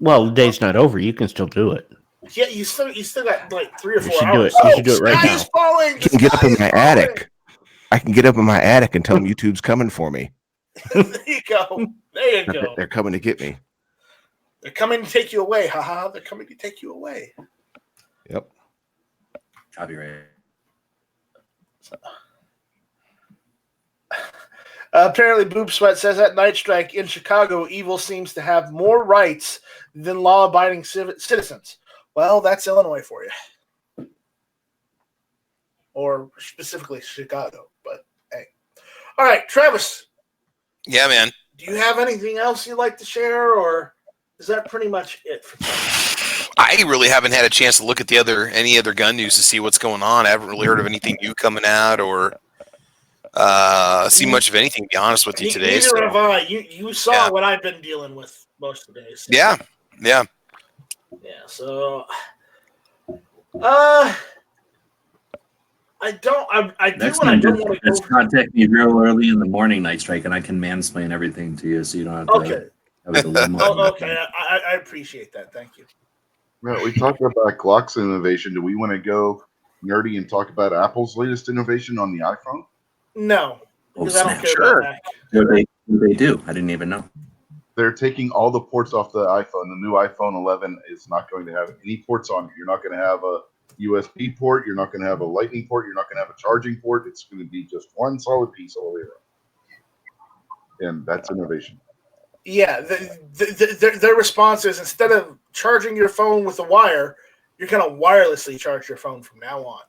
H: Well, the day's not over. You can still do it.
A: Yeah, you still got like 3 or 4
H: You
A: hours.
H: should do it right now.
A: Falling.
F: I can get up in my attic. I can get up in my attic and tell them YouTube's coming for me.
A: There you go. There you go.
F: They're coming to get me.
A: They're coming to take you away. Haha. They're coming to take you away.
F: Yep.
B: Copyright.
A: Apparently, Boob Sweat says at Night Strike in Chicago, evil seems to have more rights than law-abiding citizens. Well, that's Illinois for you, or specifically Chicago. But hey, all right, Travis.
C: Yeah, man.
A: Do you have anything else you'd like to share, or is that pretty much it for today?
C: I really haven't had a chance to look at any other gun news to see what's going on. I haven't really heard of anything new coming out or see much of anything, to be honest with you today.
A: Neither have I. You saw what I've been dealing with most of the days. So.
C: Yeah.
A: So, I do, and I don't want to
B: Just contact me real early in the morning, Night Strike, and I can mansplain everything to you, so you don't have to.
A: Okay.
B: Have a dilemma.
A: Okay. I appreciate that. Thank you.
D: Well, we talked about Glock's innovation. Do we want to go nerdy and talk about Apple's latest innovation on the iPhone?
A: No, because I don't care
C: Sure.
A: about that.
B: What they do? I didn't even know.
D: They're taking all the ports off the iPhone. The new iPhone 11 is not going to have any ports on it. You're not going to have a USB port. You're not going to have a Lightning port. You're not going to have a charging port. It's going to be just one solid piece all the way around. And that's innovation.
A: Yeah, their response is instead of charging your phone with a wire, you're going to wirelessly charge your phone from now on.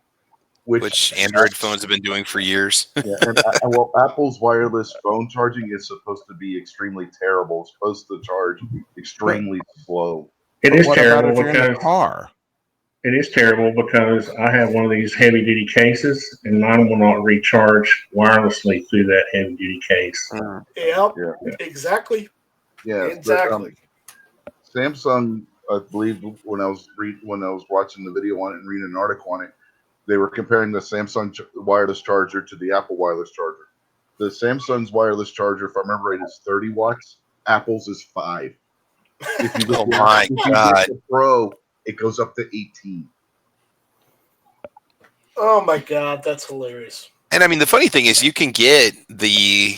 C: Which Android phones have been doing for years.
D: Yeah, and well, Apple's wireless phone charging is supposed to be extremely terrible. It's supposed to charge extremely slow.
G: It is
F: What about
G: terrible
F: if you're in a
G: because
F: car?
G: it is terrible because I have one of these heavy duty cases and mine will not recharge wirelessly through that heavy duty case.
A: Yep,
D: Yeah.
A: exactly.
D: Yeah,
A: Exactly.
D: Samsung, I believe, when I was watching the video on it and reading an article on it, they were comparing the Samsung wireless charger to the Apple wireless charger. The Samsung's wireless charger, if I remember right, is 30 watts. Apple's is 5. If you
C: Oh my God.
D: the Pro, it goes up to 18.
A: Oh my God, that's hilarious.
C: And I mean, the funny thing is you can get the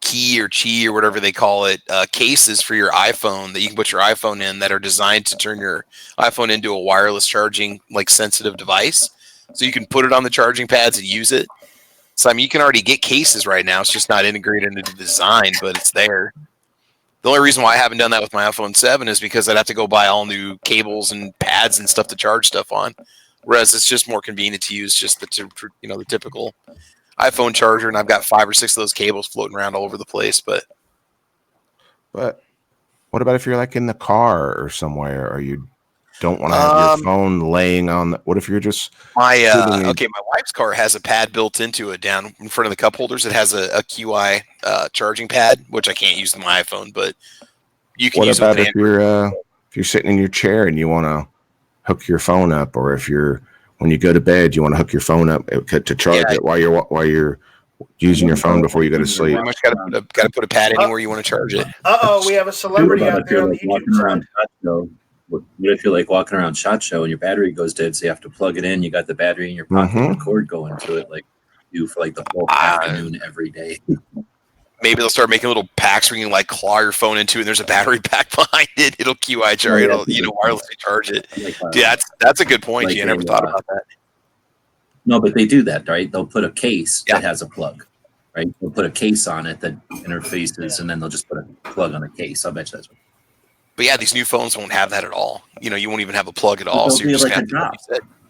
C: key or chi or whatever they call it, cases for your iPhone that you can put your iPhone in that are designed to turn your iPhone into a wireless charging, like, sensitive device. So you can put it on the charging pads and use it. So, I mean, you can already get cases right now. It's just not integrated into the design, but it's there. The only reason why I haven't done that with my iPhone 7 is because I'd have to go buy all new cables and pads and stuff to charge stuff on. Whereas it's just more convenient to use just the typical iPhone charger, and I've got 5 or 6 of those cables floating around all over the place. But
F: What about if you're like in the car or somewhere, or you don't want to have your phone laying on the, what if you're just
C: my wife's car has a pad built into it down in front of the cup holders. It has a QI charging pad, which I can't use with my iPhone, but you can use it with
F: if you're sitting in your chair and you want to hook your phone up, or if when you go to bed you want to hook your phone up to charge it while you're using your phone before you go to sleep.
C: Pretty much got to put a pad anywhere you want to charge it.
A: We have a celebrity out there on the YouTube side.
B: What if you're like walking around SHOT Show and your battery goes dead, so you have to plug it in? You got the battery in your pocket and the cord going to it, like you for like the whole afternoon every day.
C: Maybe they'll start making little packs where you can like claw your phone into it and there's a battery pack behind it. It'll QI charge, it'll wirelessly charge it. Yeah, that's a good point. I never thought about that.
B: No, but they do that, right? They'll put a case that has a plug, right? They'll put a case on it that interfaces, and then they'll just put a plug on the case. I'll bet you that's what.
C: But yeah, these new phones won't have that at all. You won't even have a plug at all. So you're just
B: like
C: gonna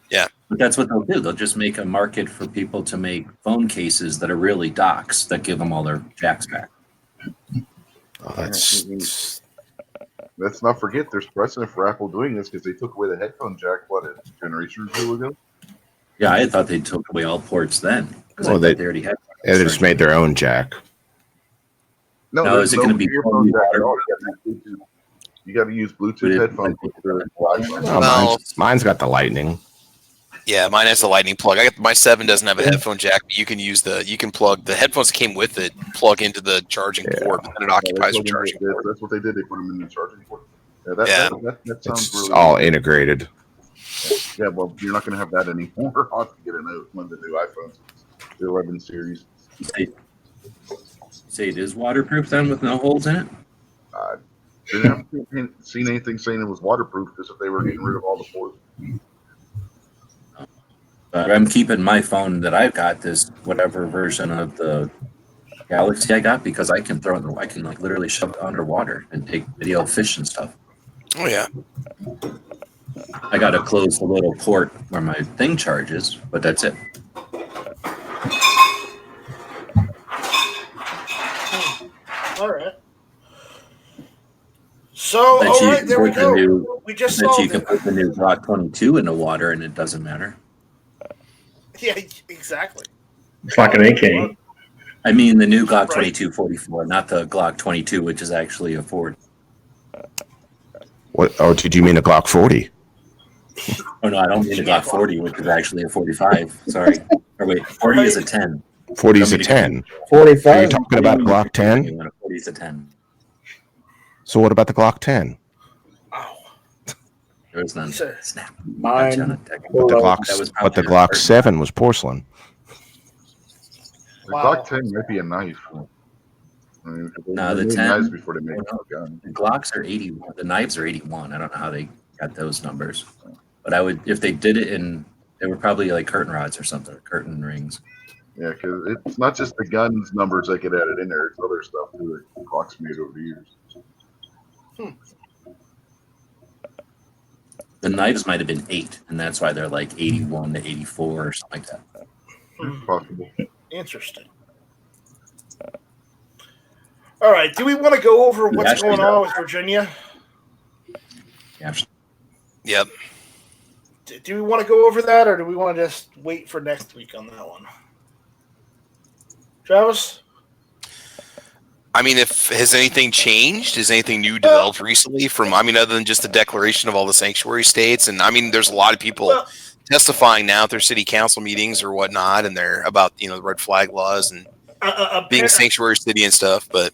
C: yeah.
B: But that's what they'll do. They'll just make a market for people to make phone cases that are really docks that give them all their jacks back.
D: Let's not forget there's precedent for Apple doing this because they took away the headphone jack, a generation or two ago?
B: Yeah, I thought they took away all ports then.
F: Well, they
B: already had.
F: They just made their own jack.
B: No, is it going to be
D: earphone jack at all? You got to use Bluetooth headphones.
F: Mine's got the Lightning.
C: Yeah, mine has the Lightning plug. My 7 doesn't have a headphone jack. But you can plug the headphones that came with it, plug into the charging port, and it occupies the charging port.
D: That's what they did. They put them in the charging port. That sounds
F: It's
D: really
F: all integrated.
D: Yeah, well, you're not going to have that anymore. I'll have to get one of the new iPhones, the 11 series.
B: Say it is waterproof then with no holes in it?
D: They haven't seen anything saying it was waterproof because if they were getting rid of all the ports.
B: I'm keeping my phone that I've got, this whatever version of the Galaxy I got because I can throw it. I can like literally shove it underwater and take video of fish and stuff.
C: Oh yeah.
B: I got to close the little port where my thing charges, but that's it.
A: All right. So, all right, there we go. We just
B: Bet you
A: solved
B: can
A: it.
B: put the new Glock 22 in the water and it doesn't matter.
A: Yeah, exactly.
G: It's like an AK.
B: I mean the new Glock
A: Right.
B: 22 44, not the Glock 22, which is actually a Ford.
F: What? Oh, did you mean a Glock 40?
B: Oh no, I don't mean the Glock 40, which is actually a 45. Sorry. Or wait, 40 is a 10.
F: 40 is a 10. Are you
E: 45.
F: talking about Glock 10?
B: 40 is a 10.
F: So what about the Glock 10?
A: Wow.
B: There was none.
A: Sir.
B: Snap.
E: Mine.
B: Gotcha.
F: But the Glock,
B: That was
F: but the
B: probably
F: Glock
B: a
F: 7 was porcelain.
D: The
A: Wow.
D: Glock 10 might be a knife. I mean,
B: No,
D: they
B: the
D: made
B: 10
D: knives before they made
B: well, no.
D: gun.
B: The Glocks are 81. The knives are 81. I don't know how they got those numbers. But I would, if they did it in, they were probably like curtain rods or something, curtain rings.
D: Yeah, because it's not just the guns numbers that get added in there; it's other stuff too that Glock's made over the years.
B: The knives might have been 8, and that's why they're like 81 to 84 or something like that.
D: It's possible.
A: Interesting. All right. Do we want to go over what's
B: actually
A: going on with Virginia?
B: Yeah.
C: Yep.
A: Do we want to go over that, or do we want to just wait for next week on that one? Travis?
C: I mean, if has anything changed? Has anything new developed recently from, I mean, other than just the declaration of all the sanctuary states? And I mean, there's a lot of people testifying now at their city council meetings or whatnot, and they're about, the red flag laws and being a sanctuary city and stuff. But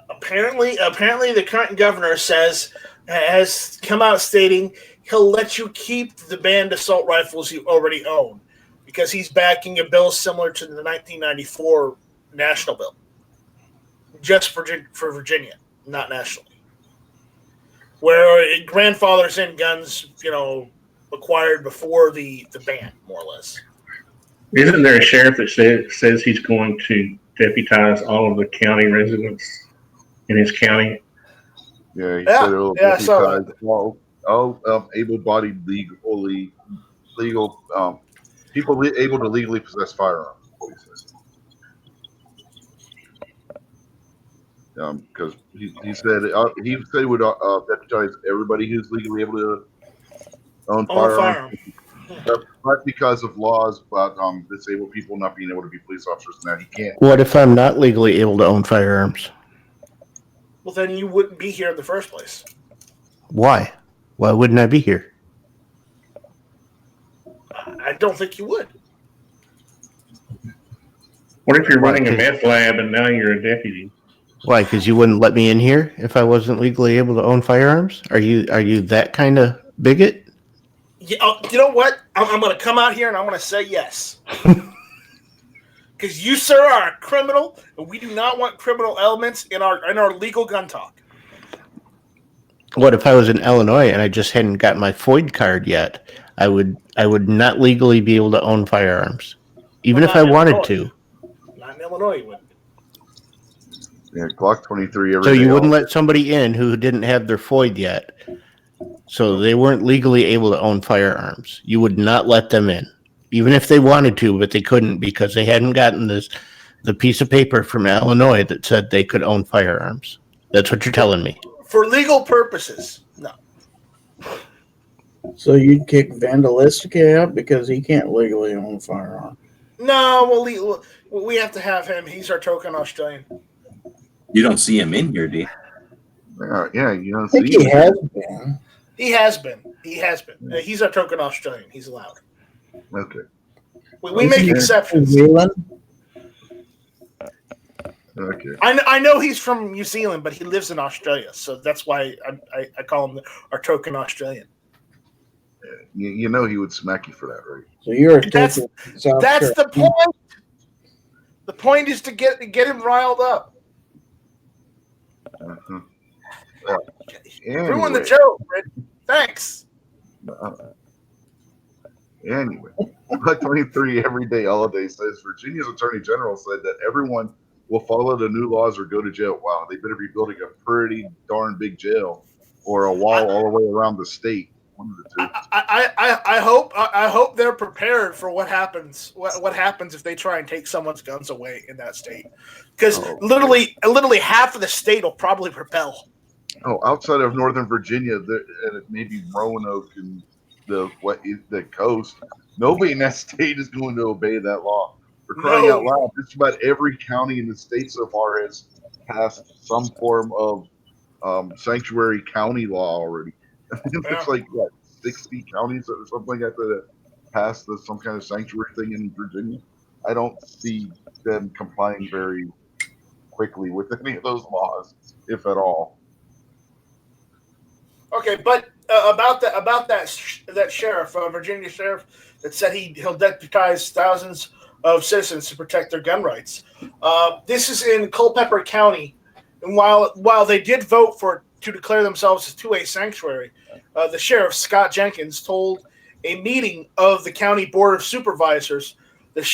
A: apparently the current governor has come out stating he'll let you keep the banned assault rifles you already own because he's backing a bill similar to the 1994 national bill, just for Virginia, not nationally, where it grandfathers in guns, acquired before the ban, more or less.
G: Isn't there a sheriff that says he's going to deputize all of the county residents in his county?
D: Yeah, he
A: Yeah,
D: said it'll
A: yeah, I saw that.
D: deputize all able-bodied legal people able to legally possess firearms. Because he said he would deputize everybody who's legally able to own firearms. Not because of laws, but disabled people not being able to be police officers. Now he can't.
H: What if I'm not legally able to own firearms?
A: Well, then you wouldn't be here in the first place.
H: Why? Why wouldn't I be here?
A: I don't think you would.
G: What if you're running a meth lab and now you're a deputy?
H: Why? Because you wouldn't let me in here if I wasn't legally able to own firearms? Are you that kind of bigot?
A: Yeah, you know what? I'm going to come out here and I'm going to say yes. Because you, sir, are a criminal, and we do not want criminal elements in our legal gun talk.
H: What if I was in Illinois and I just hadn't got my FOID card yet? I would not legally be able to own firearms, even if I wanted to.
A: Not in Illinois, you wouldn't.
D: Yeah, Glock 23 every
H: So
D: day.
H: you wouldn't let somebody in who didn't have their FOID yet, so they weren't legally able to own firearms. You would not let them in, even if they wanted to, but they couldn't because they hadn't gotten the piece of paper from Illinois that said they could own firearms. That's what you're telling me.
A: For legal purposes, no.
E: So you'd kick Vandalistic out because he can't legally own a firearm.
A: No, we have to have him. He's our token Australian.
B: You don't see him in here, do you?
D: Yeah, you know.
E: I think he has been.
A: He has been. He's our token Australian. He's allowed.
D: Okay.
A: We make exceptions.
E: New Zealand?
D: Okay.
A: I know he's from New Zealand, but he lives in Australia, so that's why I call him our token Australian.
D: Yeah, you know he would smack you for that, right?
E: So you're a
A: That's the point. The point is to get him riled up.
D: Uh-huh.
A: Ruin the joke, Rick. Thanks.
D: Anyway, Glock 23 everyday holiday says Virginia's Attorney General said that everyone will follow the new laws or go to jail. Wow, they better be building a pretty darn big jail or a wall all the way around the state. One of the two.
A: I hope they're prepared for what happens. What happens if they try and take someone's guns away in that state? Because literally half of the state will probably rebel.
D: Oh, outside of Northern Virginia, and maybe Roanoke and the coast, nobody in that state is going to obey that law. For crying out loud, just about every county in the state so far has passed some form of sanctuary county law already. It's like what, 60 counties or something like that that passed some kind of sanctuary thing in Virginia. I don't see them complying very quickly with any of those laws, if at all.
A: Okay, but about that sheriff, Virginia sheriff, that said he'll deputize thousands of citizens to protect their gun rights. This is in Culpeper County, and while they did vote to declare themselves a 2A sanctuary, the sheriff Scott Jenkins told a meeting of the county board of supervisors that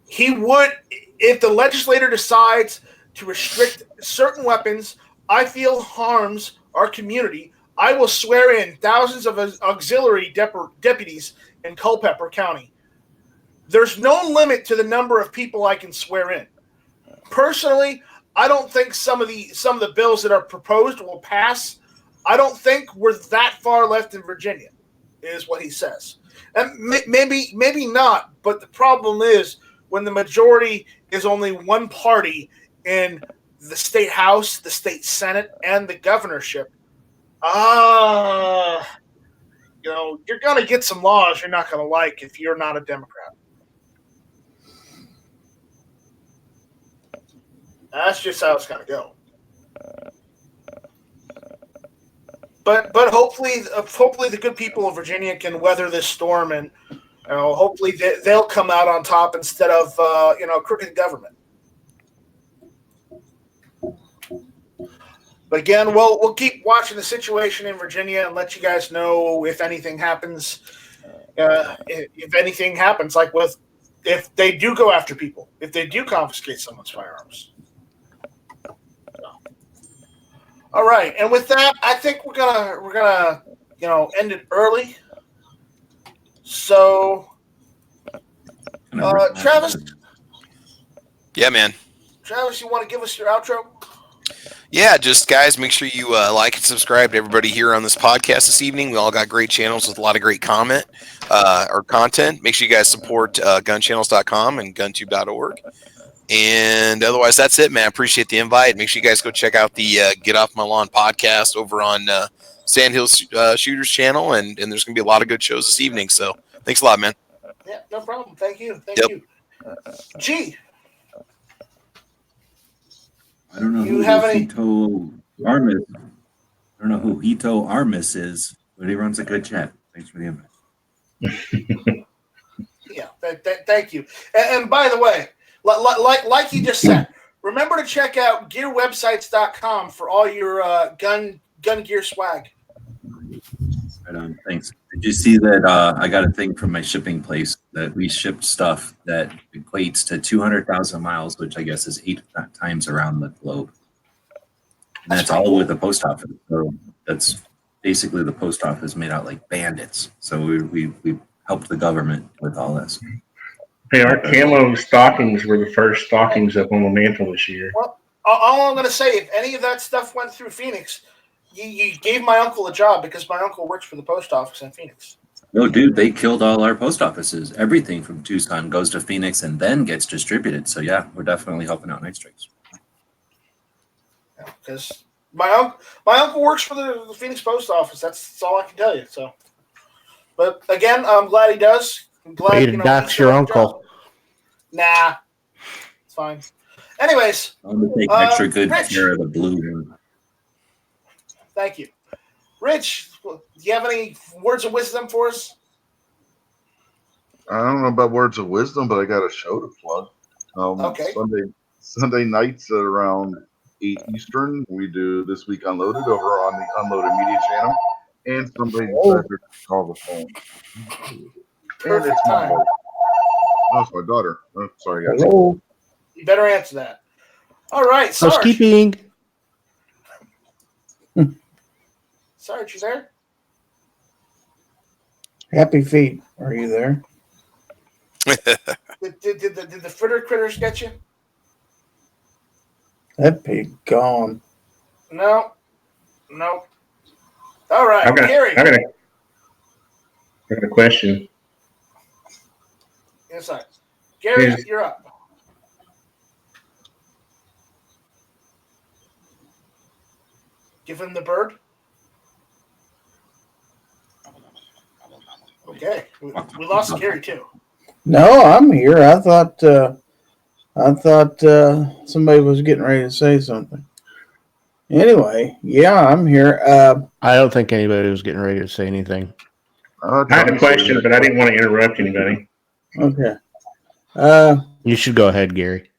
A: he would, if the legislator decides to restrict certain weapons I feel harms our community, I will swear in thousands of auxiliary deputies in Culpeper County. There's no limit to the number of people I can swear in. Personally, I don't think some of the bills that are proposed will pass. I don't think we're that far left in Virginia, is what he says. And maybe not, but the problem is when the majority is only one party in the state house, the state senate, and the governorship, you're going to get some laws you're not going to like if you're not a Democrat. That's just how it's going to go. But hopefully the good people of Virginia can weather this storm, and hopefully they'll come out on top instead of crooked government. But again, we'll keep watching the situation in Virginia and let you guys know if anything happens. If anything happens, like if they do go after people, if they do confiscate someone's firearms. All right, and with that, I think we're gonna end it early. So, Travis.
C: Yeah, man.
A: Travis, you want to give us your outro?
C: Yeah, just guys, make sure you like and subscribe to everybody here on this podcast this evening. We all got great channels with a lot of great content. Make sure you guys support gunchannels.com and guntube.org. And otherwise, that's it, man. I appreciate the invite. Make sure you guys go check out the Get Off My Lawn podcast over on Sandhill Shooters channel. And there's going to be a lot of good shows this evening. So thanks a lot, man.
A: Yeah, no problem. Thank you. Thank you. G.
B: I don't know who Hito Armis is, but he runs a good chat. Thanks for the invite.
A: Yeah, thank you. And by the way, like he just said, remember to check out gearwebsites.com for all your gun gear swag.
B: Right on. Thanks. Did you see that I got a thing from my shipping place that we shipped stuff that equates to 200,000 miles, which I guess is 8 times around the globe. And that's all with the post office. So that's basically the post office made out like bandits. So we helped the government with all this.
G: Hey, our camo stockings were the first stockings up on the mantle this year.
A: Well, all I'm going to say, if any of that stuff went through Phoenix, you gave my uncle a job because my uncle works for the post office in Phoenix.
B: No, dude, they killed all our post offices. Everything from Tucson goes to Phoenix and then gets distributed. So, yeah, we're definitely helping out Night Strikes.
A: Because my uncle works for the Phoenix post office. That's all I can tell you. So, but again, I'm glad he does. I'm glad
H: you dox your uncle.
A: Nah, it's fine. Anyways,
B: I'm gonna take extra good care of the blue one.
A: Thank you, Rich. Do you have any words of wisdom for us?
D: I don't know about words of wisdom, but I got a show to plug.
A: Okay.
D: Sunday nights at around 8 Eastern. We do This Week Unloaded over on the Unloaded Media channel, and somebody decided to call the phone. And it's my wife. Oh, it's my daughter. Oh, sorry, guys.
E: Hello.
A: You better answer that. All right, Sarge.
H: Housekeeping.
A: Sarge, you there?
E: Happy feet. Are you there?
A: Did the fritter critters get you?
E: That pig gone.
A: No. All right, Gary.
G: I got a question.
A: Inside. Gary,
G: Yes.
A: you're up. Give him the bird. Okay, we lost Gary too.
E: No, I'm here. I thought somebody was getting ready to say something. Anyway, yeah, I'm here.
H: I don't think anybody was getting ready to say anything.
G: I had a question, but I didn't want to interrupt anybody.
E: Okay.
H: You should go ahead, Gary.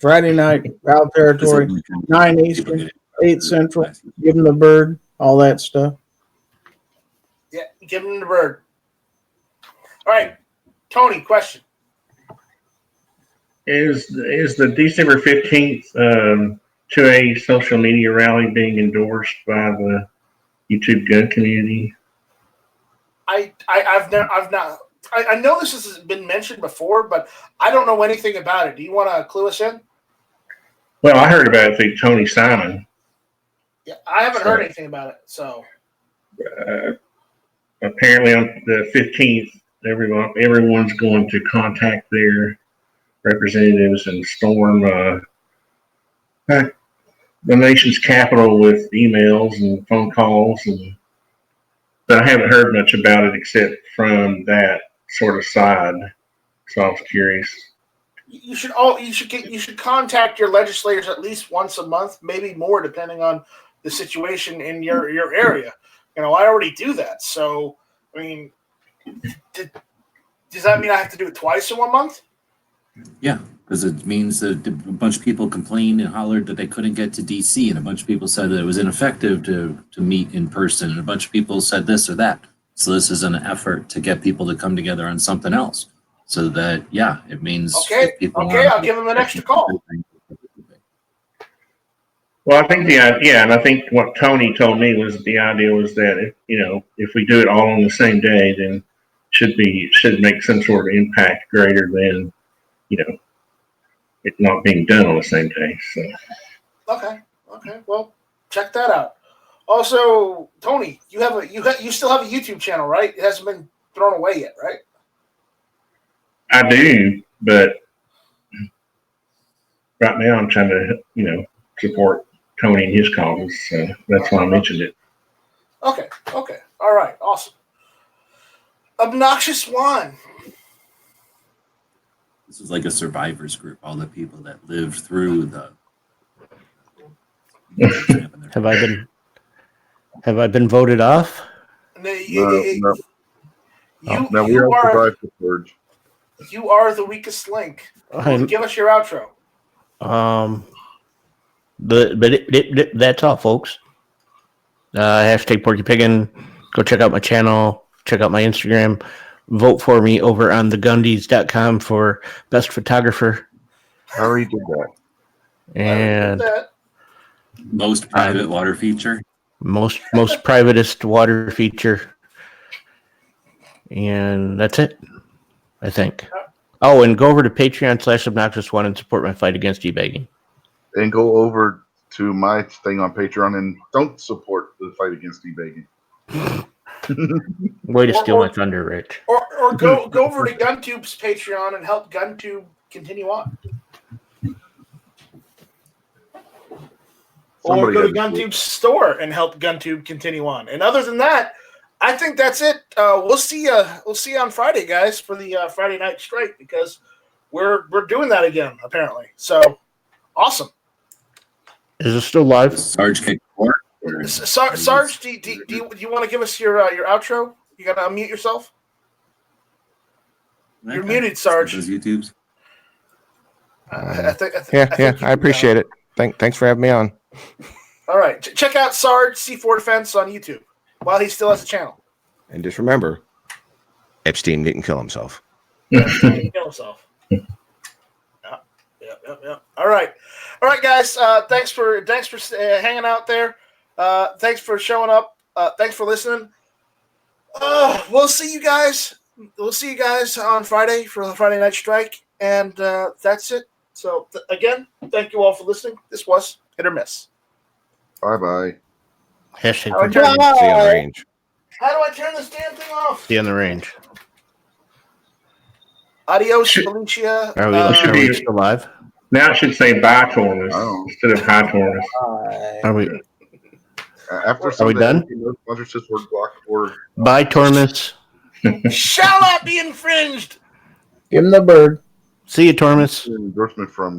E: Friday night, Val Territory, 9 Eastern, 8 Central. Give them the bird, all that stuff.
A: Yeah, give him the bird. All right, Tony, question.
G: Is the December 15th 2A social media rally being endorsed by the YouTube gun community?
A: I know this has been mentioned before, but I don't know anything about it. Do you want to clue us in?
G: Well, I heard about it through Tony Simon.
A: Yeah, I haven't heard anything about it. So
G: Apparently on the 15th, everyone's going to contact their representatives and storm the nation's capital with emails and phone calls, but I haven't heard much about it except from that sort of side. So I was curious.
A: you should contact your legislators at least once a month, maybe more, depending on the situation in your area. I already do that. So, I mean, does that mean I have to do it twice in 1 month?
B: Yeah, because it means that a bunch of people complained and hollered that they couldn't get to DC, and a bunch of people said that it was ineffective to meet in person, and a bunch of people said this or that. So this is an effort to get people to come together on something else. So that, yeah, it means
A: people. Okay, I'll give them an extra call.
G: Well, I think and I think what Tony told me was the idea was that if we do it all on the same day, then should make some sort of impact greater than it not being done on the same day. So
A: Okay. Well, check that out. Also, Tony, you still have a YouTube channel, right? It hasn't been thrown away yet, right?
G: I do, but right now I'm trying to support Tony and his causes, so that's why I mentioned it.
A: Okay. All right. Awesome. Obnoxious One.
B: This is like a survivors group, all the people that lived through the.
H: Have I been voted off?
D: No, we all survived the purge.
A: You are the weakest link. Give us your outro.
H: That's all, folks. Hashtag Porkypiggin. Go check out my channel. Check out my Instagram. Vote for me over on thegundies.com for best photographer.
D: I already did that.
H: And
B: most private water feature.
H: Most privatest water feature. And that's it, I think. Oh, and go over to Patreon/Obnoxious1 and support my fight against e-begging.
D: And go over to my thing on Patreon and don't support the fight against e-begging.
H: Way to steal my thunder, Rich.
A: Or go over to GunTube's Patreon and help GunTube continue on. Or go to GunTube's store and help GunTube continue on. And other than that, I think that's it. We'll see you on Friday, guys, for the Friday night strike, because we're doing that again, apparently. So awesome.
H: Is it still live?
B: Sarge kicked court.
A: Sarge, do you want to give us your outro? You got to unmute yourself. You're muted, Sarge.
B: Those YouTubes.
F: I appreciate it. Thanks for having me on.
A: All right, check out Sarge C4 Defense on YouTube while he still has a channel.
F: And just remember, Epstein didn't kill himself.
A: Kill himself. Yeah. All right, guys. Thanks for hanging out there. Thanks for showing up. Thanks for listening. We'll see you guys. We'll see you guys on Friday for the Friday Night Strike, and that's it. So again, thank you all for listening. This was Hit or Miss.
D: Bye-bye.
H: Hashtag
A: How
F: See you on the range.
A: do I turn this damn thing off?
H: see on the range.
A: Adios, Felicia.
H: Are we still live?
G: Now it should say bye Tornus
D: Oh.
G: instead of hi Tornus.
H: Are we?
D: After
H: Are we done?
D: Sponsorships were blocked or
H: Bye, Tormus.
A: Shall not be infringed.
E: Give him the bird.
H: See you, Tormus.
D: endorsement from